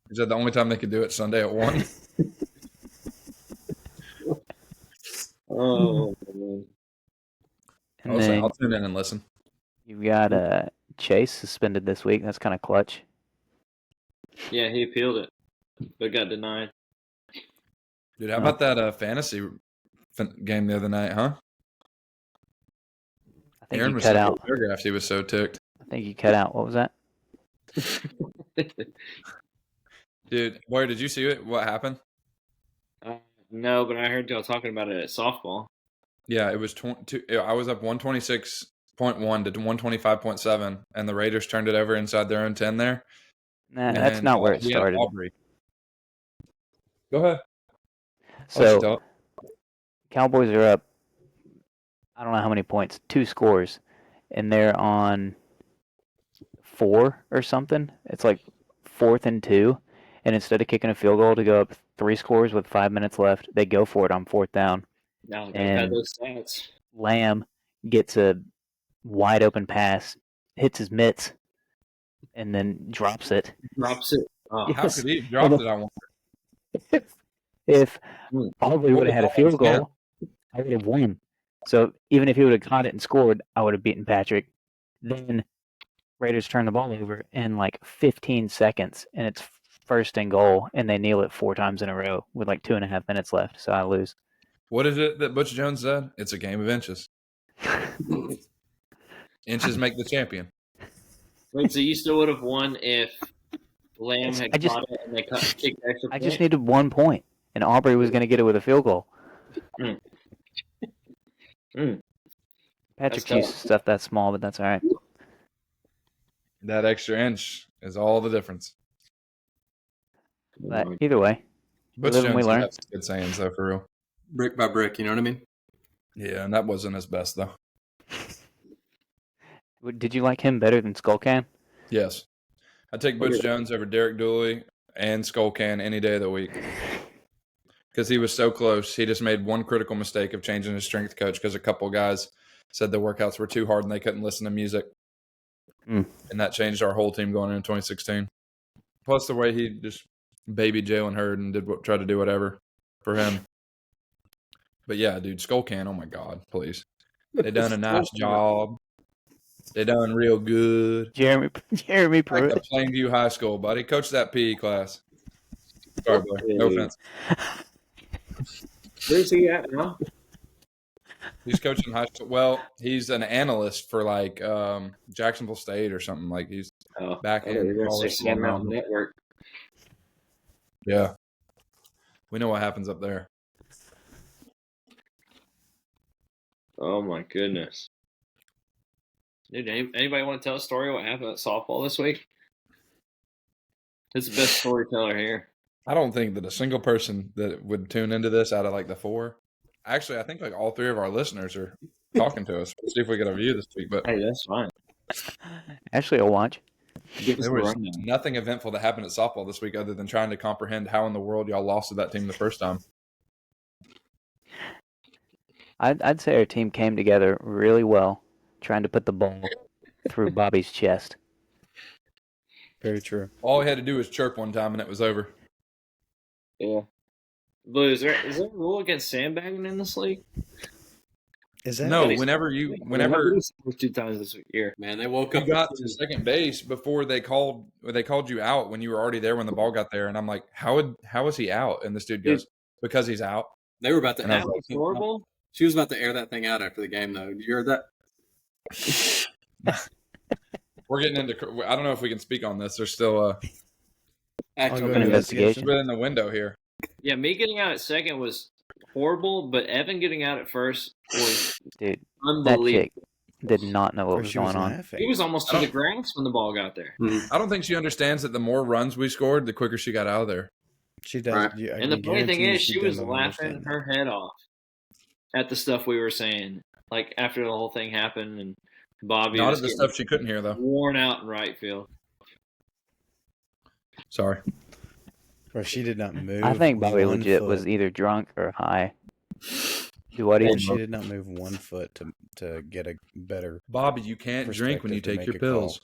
He said the only time they could do it Sunday at 1. Oh, man. And I'll then tune in and listen. you've got Chase suspended this week. That's kind of clutch. Yeah, he appealed it, but got denied. Dude, how about that fantasy game the other night, huh? I think Aaron you was cut sending out. paragraphs. He was so ticked. I think you cut out. What was that? Dude, boy, did you see it? What happened? No, but I heard y'all talking about it at softball. Yeah, it was I was up 126.1 to 125.7, and the Raiders turned it over inside their own 10 there. Nah, that's And, not where it he had started. Aubrey. Go ahead. So Cowboys are up. I don't know how many points. 2 scores, and they're on 4 or something. It's like 4th and 2, and instead of kicking a field goal to go up 3 scores with 5 minutes left, they go for it on 4th down. Now, they've And- had those stats. Lamb gets a wide open pass, hits his mitts, and then drops it. Drops it. Oh, How Yes. could he have dropped it? I wonder. If Hmm. Aubrey would have had a field Yeah. goal, I would have won. So even if he would have caught it and scored, I would have beaten Patrick. Then Raiders turn the ball over in like 15 seconds, and it's first and goal, and they kneel it 4 times in a row with like 2.5 minutes left. So I lose. What is it that Butch Jones said? It's a game of inches. Inches make the champion. Wait, so you still would have won if Lamb had I just- caught it and they kicked the extra I point? just needed 1 point, and Aubrey was going to get it with a field goal. Mm. Patrick That's used tough. stuff that small, but that's all right. That extra inch is all the difference. But either way, Butch live and we Jones learn. has some good sayings, though, for real. Brick by brick, you know what I mean? Yeah, and that wasn't his best, though. did you like him better than Skullcan? Yes. I'd take Butch Jones over Derek Dooley and Skullcan any day of the week. Because he was so close. He just made one critical mistake of changing his strength coach because a couple guys said the workouts were too hard and they couldn't listen to music. Mm. And that changed our whole team going into 2016. Plus the way he just babied Jalen Hurd and tried to do whatever for him. But yeah, dude, Skullcan, oh my God, please. They done a nice job. They done real good. Jeremy Like Pruitt. the Plainview High School, buddy. Coach that PE class. Sorry, boy. No offense. Where's he at now? He's coaching high school. Well, he's an analyst for like Jacksonville State or something. Like he's back You're in going to college say Sand football Mountain now. Network. Yeah, we know what happens up there. Oh my goodness. Dude, anybody want to tell a story what happened at softball this week? Who's the best storyteller here? I don't think that a single person that would tune into this out of like the 4. Actually, I think like all 3 of our listeners are talking to us. We'll see if we get a view this week. But Hey, that's fine. Actually, I'll watch. Give us there a was rundown. nothing eventful that happened at softball this week other than trying to comprehend how in the world y'all lost to that team the first time. I'd say our team came together really well, trying to put the ball through Bobby's chest. Very true. All he had to do was chirp one time and it was over. Yeah. Blue, is there a rule against sandbagging in this league? Is that No, Nobody's- whenever Nobody's scored 2 times this year. Man, they woke you up. got to second base before they called you out when you were already there when the ball got there, and I'm like, how is he out? And this dude goes, because he's out. They were about to. And I That was was horrible. She was about to air that thing out after the game, though. Did you hear that? We're getting into. I don't know if we can speak on this. There's still Actual go An to investigation. been in the window here. Yeah, me getting out at second was horrible, but Evan getting out at first was Dude, that unbelievable. chick did not know what Or was she was going on. laughing. He was almost to the grass when the ball got there. I don't think she understands that the more runs we scored, the quicker she got out of there. She does. Right. I And the can funny thing guarantee is, she was doesn't laughing understand her head off at the stuff we were saying. Like after the whole thing happened, and Bobby Not was at the getting stuff she couldn't hear though. worn out in right field. Sorry. that. Or she did not move. I think Bobby one legit foot. was either drunk or high. Do what he And she did not move 1 foot to get a better. Bobby, you can't drink when you Perspective take to your make a call. pills.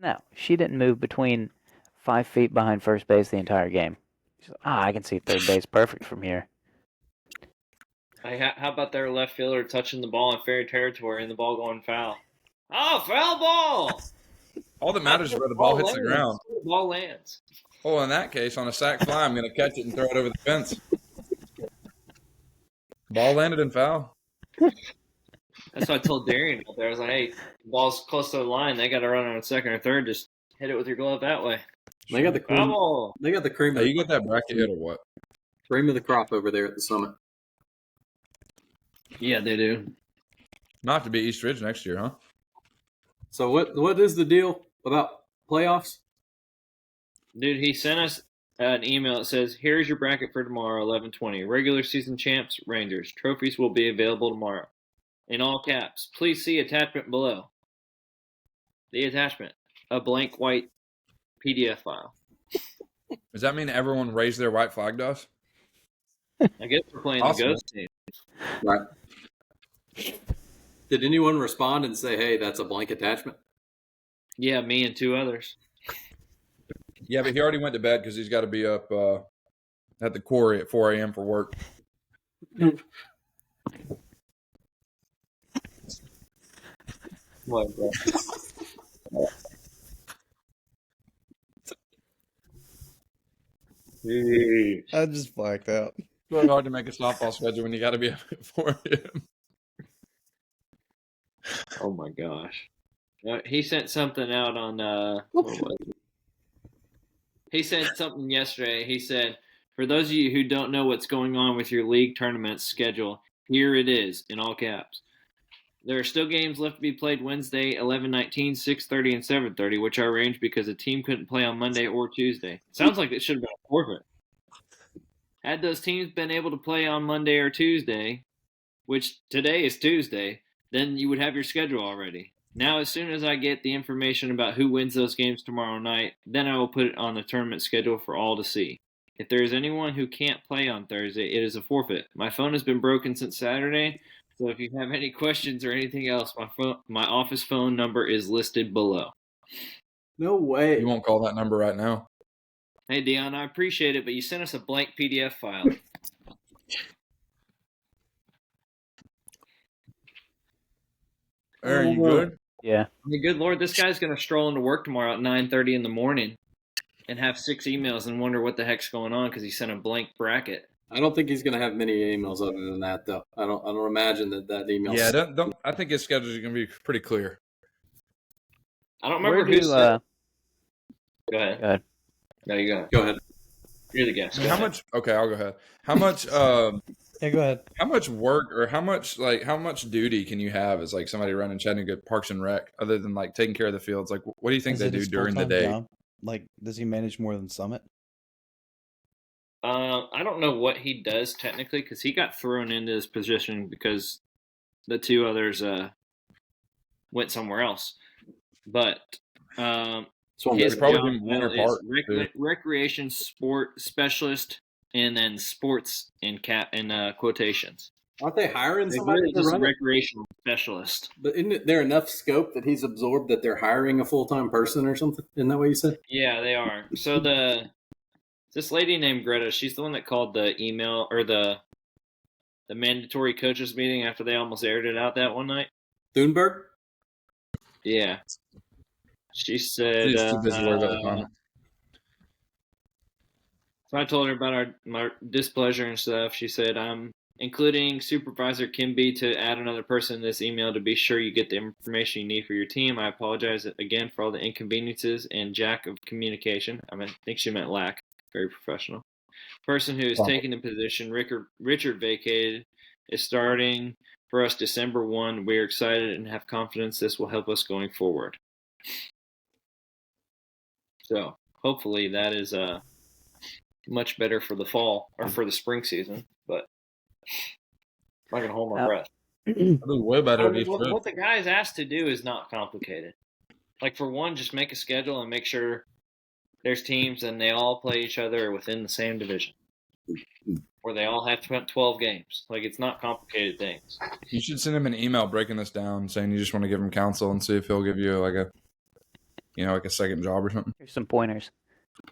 No, she didn't move between 5 feet behind first base the entire game. She's like, I can see third base perfect from here. Hey, how about their left fielder touching the ball in fair territory and the ball going foul? Oh, foul ball! All that matters is where the ball hits the lands. ground. The ball lands. Well, in that case, on a sac fly, I'm going to catch it and throw it over the fence. Ball landed in foul. That's what I told Darian out there. I was like, hey, the ball's close to the line. They got to run on second or third. Just hit it with your glove that way. They got the Foul cream. ball. They got the cream. Hey, you get that bracket hit or what? Cream of the crop over there at the summit. Yeah, they do. Not to be East Ridge next year, huh? So what is the deal about playoffs? Dude, he sent us an email that says, here's your bracket for tomorrow, 11:20. Regular season champs, Rangers. Trophies will be available tomorrow. In all caps, please see attachment below. The attachment, a blank white PDF file. Does that mean everyone raised their white flag to us? I guess we're playing Awesome. the ghost team. Right. Did anyone respond and say, "Hey, that's a blank attachment"? Yeah, me and 2 others. Yeah, but he already went to bed because he's got to be up at the quarry at 4 a.m. for work. What, bro? I just blacked out. It's really hard to make a softball schedule when you got to be up at 4 a.m. Oh my gosh. He sent something out on what was it? He said something yesterday. He said, "For those of you who don't know what's going on with your league tournament schedule, here it is in all caps. There are still games left to be played Wednesday, 11:19, 6:30, and 7:30, which are arranged because a team couldn't play on Monday or Tuesday. Sounds like it should have been a forfeit. Had those teams been able to play on Monday or Tuesday, which today is Tuesday, then you would have your schedule already. Now, as soon as I get the information about who wins those games tomorrow night, then I will put it on the tournament schedule for all to see. If there is anyone who can't play on Thursday, it is a forfeit. My phone has been broken since Saturday, so if you have any questions or anything else, my office phone number is listed below." No way. You won't call that number right now. Hey, Dion, I appreciate it, but you sent us a blank PDF file. Aaron, you good? Yeah. I mean, good Lord, this guy's going to stroll into work tomorrow at 9:30 in the morning and have 6 emails and wonder what the heck's going on because he sent a blank bracket. I don't think he's going to have many emails other than that, though. I don't imagine that email. Yeah, don't. I think his schedule is going to be pretty clear. I don't remember Where who do said. Go ahead. go ahead. No, you go. Go ahead. You're the guest. I Go mean, how ahead. much? Okay, I'll go ahead. How much? Yeah, go ahead. How much work or how much duty can you have as like somebody running Chattanooga Parks and Rec other than like taking care of the fields? Like, what do you think Is they it do his during the full-time day? job? Like, does he manage more than Summit? I don't know what he does technically because he got thrown into this position because the two others went somewhere else. But So his They probably job didn't win or title is part, too. recreation sport specialist, and then sports in quotations. aren't they hiring It's somebody really to just run it? recreational specialist. But isn't there enough scope that he's absorbed that they're hiring a full-time person or something? Isn't that what you said? Yeah, they are. So this lady named Greta, she's the one that called the email or the mandatory coaches meeting after they almost aired it out that one night. Thunberg? Yeah. She said, He's too busy worried about the comments. so I told her about my displeasure and stuff. She said, "I'm including Supervisor Kimby to add another person in this email to be sure you get the information you need for your team. I apologize again for all the inconveniences and jack of communication." I think she meant lack. Very professional. Person who is taking the position Richard vacated is starting for us December 1. We're excited and have confidence this will help us going forward. So hopefully that is much better for the fall or for the spring season, but I'm not going to hold my breath. That'd be way better if he What the guy is asked to do is not complicated. Like, for one, just make a schedule and make sure there's teams and they all play each other within the same division. Or they all have 12 games. Like, it's not complicated things. You should send him an email breaking this down, saying you just want to give him counsel and see if he'll give you like a second job or something. Here's some pointers.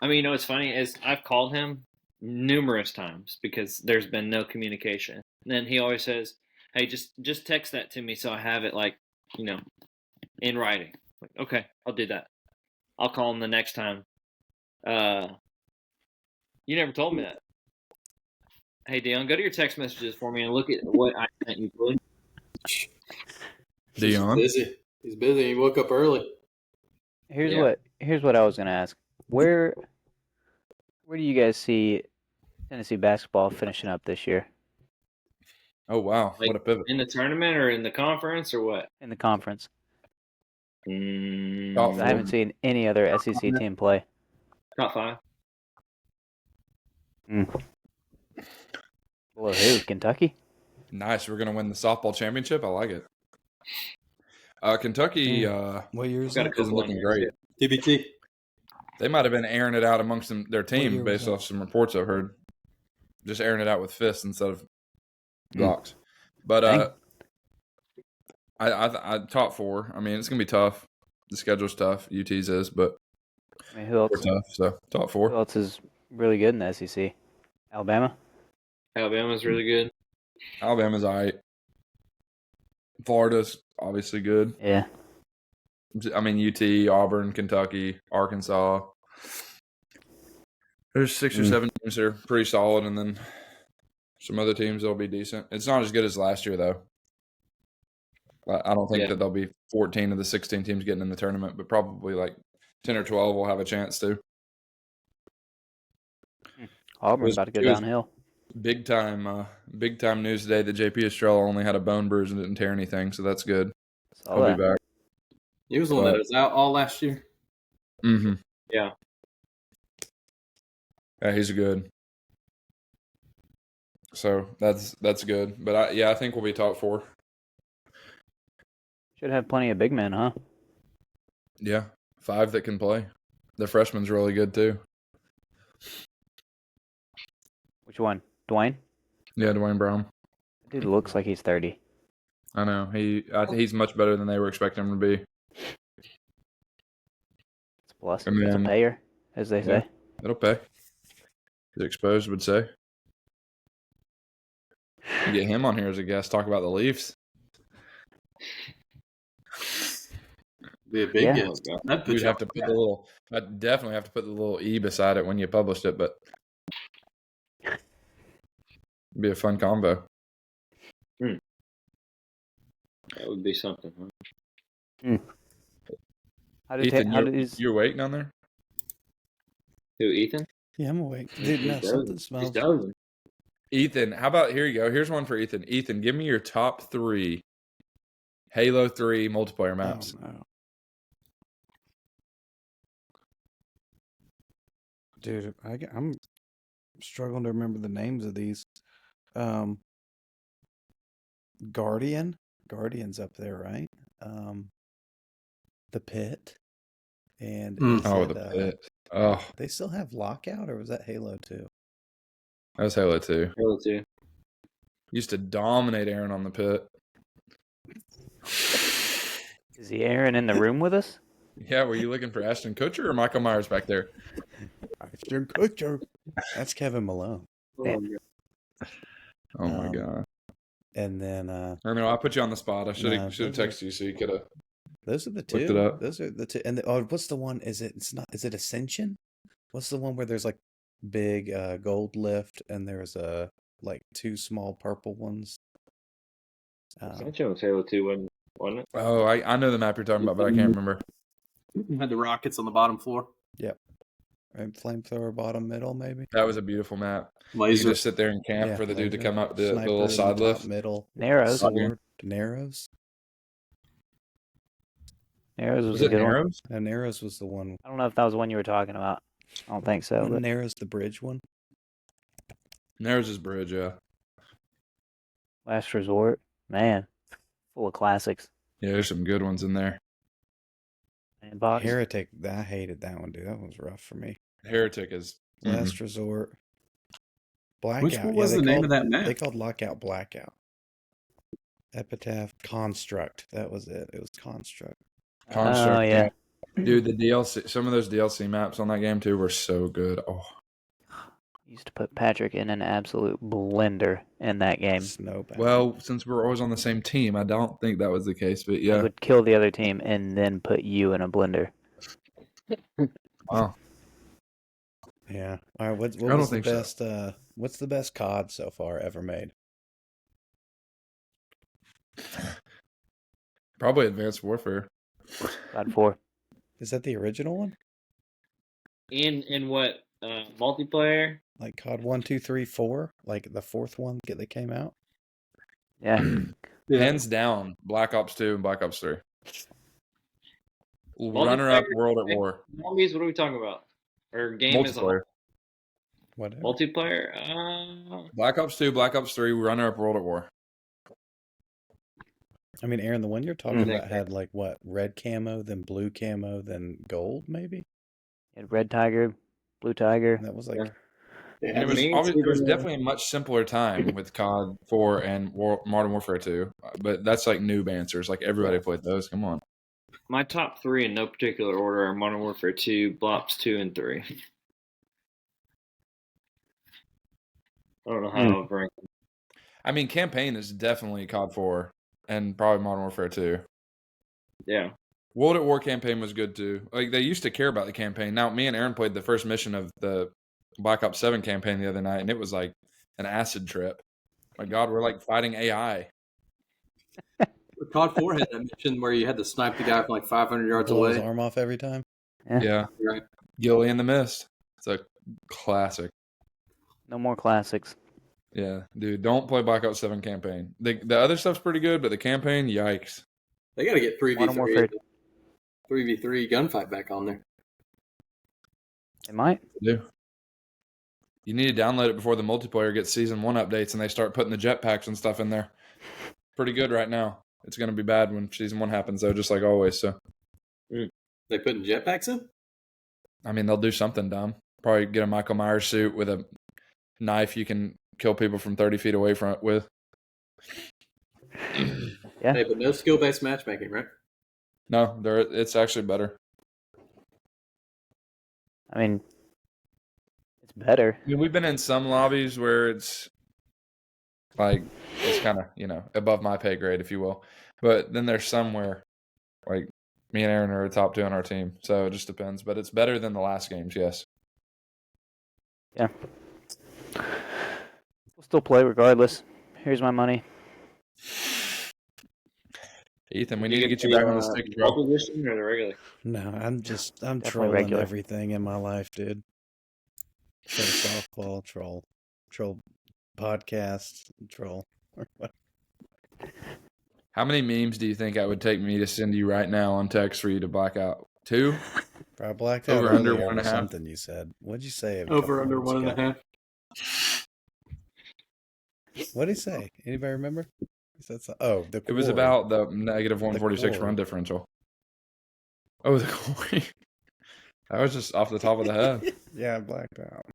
I mean, what's funny is I've called him numerous times because there's been no communication. And then he always says, "Hey, just text that to me so I have it, like, in writing." Like, okay, I'll do that. I'll call him the next time. You never told me that. Hey, Dion, go to your text messages for me and look at what I sent you, please. Dion? Busy. He's busy. He woke up early. Here's what I was gonna ask. Where do you guys see Tennessee basketball finishing up this year Oh wow, Like, what a pivot! In the tournament or in the conference or what? in the conference? Mm, Top I haven't seen any other SEC team play. top 5. Well, who? Kentucky? Nice, we're gonna win the softball championship. I like it. Kentucky What year is Got a it? couple isn't looking in great. there, TBT. They might have been airing it out amongst their team year was based that? off some reports I've heard. Just airing it out with fists instead of Glocks. But Dang. I top 4. I mean, it's gonna be tough. The schedule's tough. UT's is, but I mean, who else? we're tough. So top Who 4. else is really good in the SEC? Alabama. Alabama's really good. Alabama's alright. Florida's obviously good. Yeah. I mean, UT, Auburn, Kentucky, Arkansas. There's 6 or 7 teams that are pretty solid, and then some other teams that'll be decent. It's not as good as last year, though. I don't think that there'll be 14 of the 16 teams getting in the tournament, but probably like 10 or 12 will have a chance to. Auburn's about to go downhill. Big time news today that JP Estrella only had a bone bruise and didn't tear anything, so that's good. He'll be back. He was the one that was out all last year. Mm-hmm. Yeah. Yeah, he's good. So that's good. But I think we'll be top 4. Should have plenty of big men, huh? Yeah, 5 that can play. The freshman's really good too. Which one? Dwayne? Yeah, Dwayne Brown. Dude looks like he's 30. I know. I think he's much better than they were expecting him to be. It's a plus. And It's a then- payer, as they say. It'll pay. The Exposed would say. Get him on here as a guest. Talk about the Leafs. Be a big Yeah. deal. That You'd have to put the little. I'd definitely have to put the little E beside it when you published it, but it'd be a fun combo. That would be something. Huh? How did Ethan, how does you awake down there? Who, Ethan? Yeah, I'm awake. Dude, no, something He's smells. dozing. Ethan, how about here you go. Here's one for Ethan. Ethan, give me your top 3 Halo 3 multiplayer maps. Oh, no. Dude, I'm struggling to remember the names of these. Guardian's up there, right? The Pit, and is Oh, it, the Pit. Oh, they still have Lockout, or was that Halo 2? that was Halo 2. Halo 2. Used to dominate Aaron on the Pit. is the Aaron in the room with us? Yeah, were you looking for Ashton Kutcher or Michael Myers back there? Ashton Kutcher. That's Kevin Malone. Damn. Oh my god. And then I know I put you on the spot. I should No, have those are- texted you so you could have. those are the Looked it two. up. Those are the two. And what's the one? Is it Ascension? What's the one where there's like big gold lift and there's like 2 small purple ones? Ascension was Halo 2, wasn't it? Oh, I know the map you're talking about, but I can't remember. Had the rockets on the bottom floor. And flamethrower bottom middle maybe. That was a beautiful map. You Laser. just sit there and camp Yeah, for the dude to laser. come up the Sniper little in side the top lift. middle. Narrows. Sword, Narrows. Narrows was Was a it good one. Narrows? And Narrows was the one. I don't know if that was the one you were talking about. I don't think so. Wasn't But Narrows the bridge one? Narrows is Bridge, yeah. Last Resort, man, full of classics. Yeah, there's some good ones in there. And box. Heretic. I hated that one, dude. That one was rough for me. Heretic is. Last Resort. Blackout. Which one was the name of that map? They called Lockout Blackout. Epitaph Construct. That was it. It was Construct. Construct. Oh yeah. Dude, the DLC, some of those DLC maps on that game too were so good. Oh, Used to put Patrick in an absolute blender in that game. Snowbound. well, since we're always on the same team, I don't think that was the case, but He yeah. would kill the other team and then put you in a blender. Wow. Yeah. All right. What I don't was the think so. best? What's the best COD so far ever made? Probably Advanced Warfare. God 4. Is that the original one? In what multiplayer? Like COD 1, 2, 3, 4? Like the 4th one that came out? Yeah. Hands down, Black Ops 2 and Black Ops 3. Runner up World at War. Zombies? What are we talking about? Or game is a Multiplayer. Whatever. multiplayer? Black Ops 2, Black Ops 3, runner up World at War. I mean, Aaron, the one you're talking Mhm. about had like what? Red camo, then blue camo, then gold, maybe? You had Red Tiger, Blue Tiger. That was like, Yeah. And it was, it was definitely a much simpler time with COD 4 and Modern Warfare 2. But that's like noob answers. Like everybody played those. Come on. My top 3 in no particular order are Modern Warfare 2, Blops 2, and 3. I don't know how I've ranked them. I mean, campaign is definitely COD 4 and probably Modern Warfare 2. Yeah. World at War campaign was good too. Like they used to care about the campaign. Now me and Aaron played the first mission of the Black Ops 7 campaign the other night, and it was like an acid trip. My God, we're like fighting AI. COD 4 had that mission where you had to snipe the guy from like 500 yards Blow his away. arm off every time. Yeah. Right. Gilly in the Mist. It's a classic. No more classics. Yeah, dude, don't play Black Ops 7 campaign. The other stuff's pretty good, but the campaign, yikes. They got to get Modern Warfare. 3v3 gunfight back on there. It might. Do. You need to download it before the multiplayer gets Season 1 updates and they start putting the jetpacks and stuff in there. Pretty good right now. It's going to be bad when Season 1 happens, though, just like always. So, They putting jetpacks in? I mean, they'll do something dumb. Probably get a Michael Myers suit with a knife you can kill people from 30 feet away from with. Yeah. Hey, but no skill-based matchmaking, right? No, it's actually better. I mean, it's better. I mean, we've been in some lobbies where it's like it's kind of above my pay grade, if you will. But then there's some where like me and Aaron are the top 2 on our team, so it just depends. But it's better than the last games, yes. Yeah. We'll still play regardless. Here's my money. Ethan, we need to get you back on the stick, bro. Position or the regular? No, I'm Definitely trolling regular. everything in my life, dude. Troll softball, troll podcasts, troll. How many memes do you think I would take me to send you right now on text for you to black out? 2? I blacked out Over, earlier under, on 1.5? something you said. What'd you say? a Over couple under minutes ago? 1.5. What'd he say? Anybody remember? He said the It was core. about the negative 146 core. run differential. Oh, the core. That was just off the top of the head. Yeah, I blacked out. I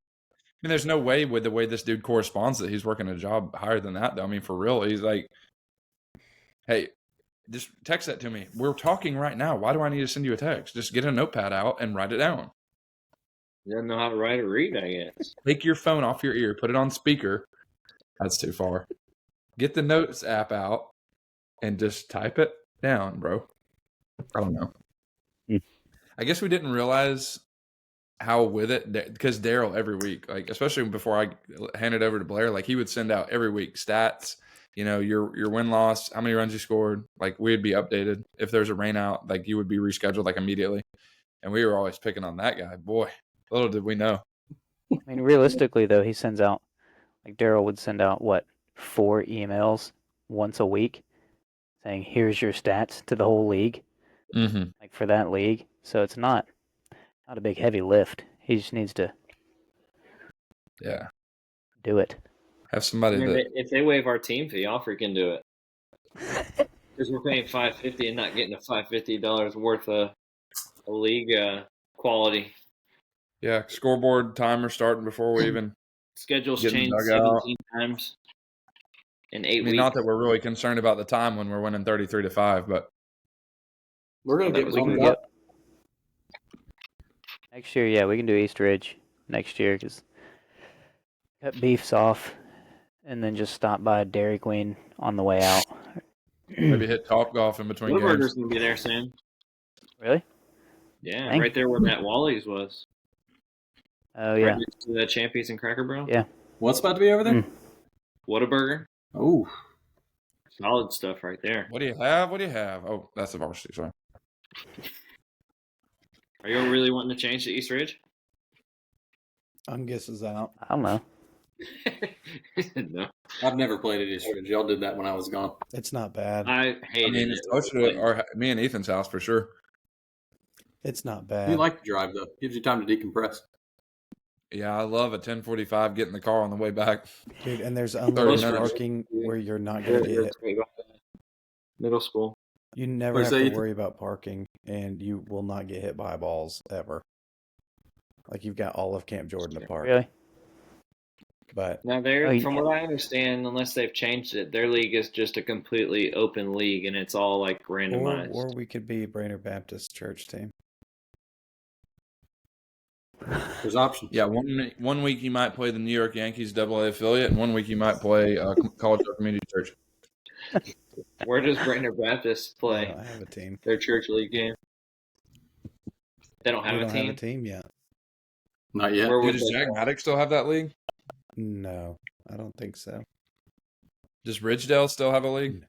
mean, there's no way with the way this dude corresponds that he's working a job higher than that, though. I mean, for real, he's like, hey, just text that to me. We're talking right now. Why do I need to send you a text? Just get a notepad out and write it down. You don't know how to write or read, I guess. Take your phone off your ear, put it on speaker. That's too far. Get the Notes app out and just type it down, bro. I don't know. I guess we didn't realize how with it, because Daryl every week, like especially before I handed over to Blair, like he would send out every week stats, your win loss, how many runs you scored. Like we'd be updated if there's a rain out, like you would be rescheduled like immediately. And we were always picking on that guy. Boy, little did we know. I mean, realistically, though, he sends out, like Daryl would send out, 4 emails once a week saying, here's your stats to the whole league, Mm-hmm. like for that league. So it's not a big heavy lift. He just needs to Yeah. do it. Have somebody I mean, that if they waive our team fee, I'll freaking do it. Because we're paying $550 and not getting a $550 worth of a league quality. yeah, scoreboard timer starting before we even Schedules Getting changed dug out. 17 times in 8 I mean, weeks. not that we're really concerned about the time when we're winning 33-5, but We're going to That get was We can bumped get up. next year. Yeah, we can do East Ridge next year because cut beefs off and then just stop by Dairy Queen on the way out. maybe hit Top Golf in between Whataburger's games. going to be there soon. Really? Yeah, Dang. right there where Matt Wally's was. Oh Right yeah. next to the Champions and Cracker Barrel. Yeah. What's about to be over there? Whataburger. Oh, Solid stuff right there. What do you have? What do you have? Oh, that's the varsity, sorry. Are you really wanting to change to East Ridge? Angus is out. I don't know. No. I've never played at East Ridge. Y'all did that when I was gone. It's not bad. I I hated mean, it. it's closer to me and Ethan's house for sure. It's not bad. You like to drive though. Gives you time to decompress. Yeah, I love a 1045 getting the car on the way back. Dude, and there's 30 unlimited minutes. parking where you're not going to get hit. Middle school. You never Where's have that, to Ethan? worry about parking, and you will not get hit by balls ever. Like you've got all of Camp Jordan to park. Really? But Now, from what I understand, unless they've changed it, their league is just a completely open league, and it's all like randomized. or we could be Brainerd Baptist Church team. There's options. Yeah, one week you might play the New York Yankees AA affiliate, and 1 week you might play College or Community Church. Where does Brainerd Baptist I play don't have a team. their church league game? They don't We have don't a team. have a team yet. Not yet. Where Dude, would does they Jack go? Maddox still have that league? No, I don't think so. Does Ridgedale still have a league? No.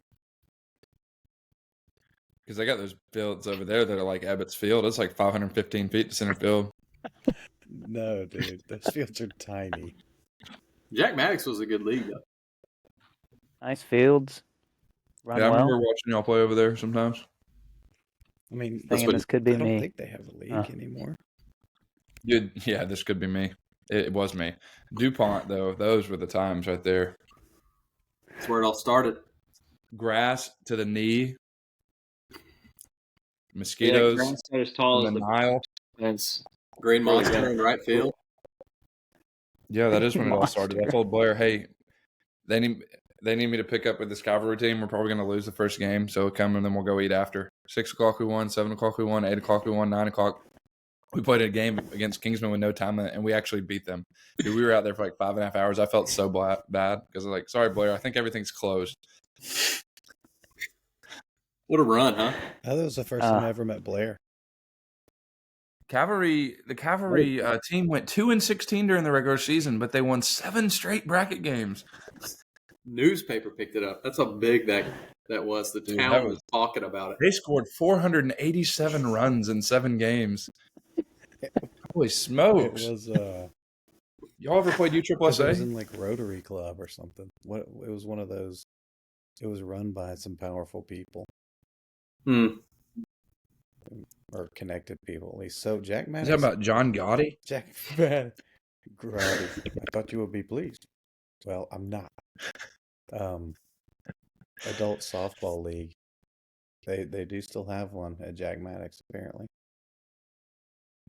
Because they got those fields over there that are like Abbott's Field. It's like 515 feet to center field. No, dude, those fields are tiny. Jack Maddox was a good league, though. Nice fields. Run Yeah, I well. remember watching y'all play over there sometimes. I mean, That's Thinking what- this could be I don't me. think they have a league Huh. anymore. Yeah, this could be me. It was me. DuPont, though, those were the times right there. That's where it all started. Grass to the knee. Yeah, Mosquitoes grass not as tall from as the the Nile. fence. Green Really monster good. in right field. Yeah, that is when it all Monster. started. I told Blair, hey, they need me to pick up with this cavalry team. We're probably going to lose the first game, so come and then we'll go eat after. 6 o'clock we won, 7 o'clock we won, 8 o'clock we won, 9 o'clock. We played a game against Kingsman with no time in it, and we actually beat them. Dude, we were out there for like 5.5 hours. I felt so bad because I was like, sorry, Blair, I think everything's closed. What a run, huh? I thought it was the first time I ever met Blair. The cavalry team went 2-16 during the regular season, but they won 7 straight bracket games. Newspaper picked it up. That's how big that was. The Dude, town that was was- talking about it. They scored 487 runs in 7 games. Holy It smokes! was Y'all ever played it was USSSA? in like Rotary Club or something. What it was one of those. It was run by some powerful people or connected people at least. So Jack Is Maddox. that about John Gotti? Jack Maddox. I thought you would be pleased. Well, I'm not. Adult softball league. They do still have one at Jack Maddox apparently.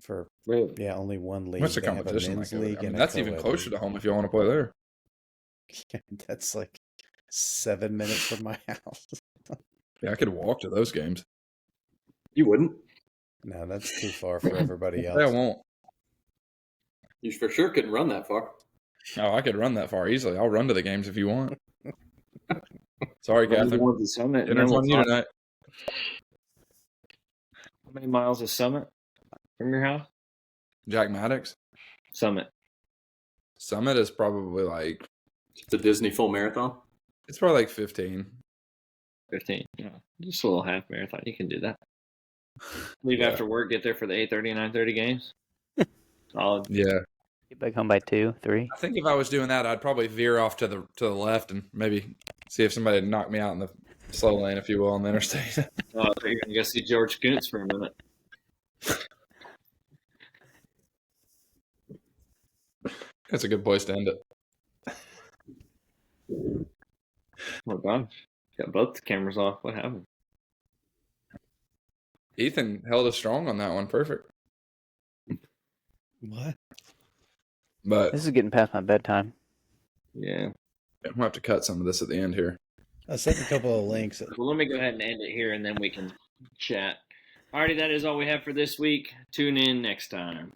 For Really? only one league. What's the They have a competition men's like? Over there? league I mean, and a that's even co-ed closer league. to home if y'all want to play there. That's like 7 minutes from my house. Yeah, I could walk to those games. You wouldn't. No, that's too far for everybody Yeah, I else. won't. You for sure couldn't run that far. Oh, I could run that far easily. I'll run to the games if you want. Sorry, Run Catherine. towards the summit. and Dinner's then on we'll you talk. tonight. How many miles is Summit from your house? Jack Maddox. Summit. Summit is probably like The Disney full marathon. it's probably like 15. 15. Yeah. Just a little half marathon. You can do that. Leave Yeah. after work, get there for the 8:30, 9:30 games. Solid. Yeah, Get back home by 2, 3. I think if I was doing that, I'd probably veer off to the left and maybe see if somebody would knock me out in the slow lane, if you will, on the interstate. You're going to go see George Kuntz for a minute. That's a good place to end it. Oh, gosh. Got both the cameras off. What happened? Ethan held us strong on that one, perfect. What? But This is getting past my bedtime. Yeah. we'll have to cut some of this at the end here. I sent a couple of links. Well, let me go ahead and end it here, and then we can chat. Alrighty, that is all we have for this week. Tune in next time.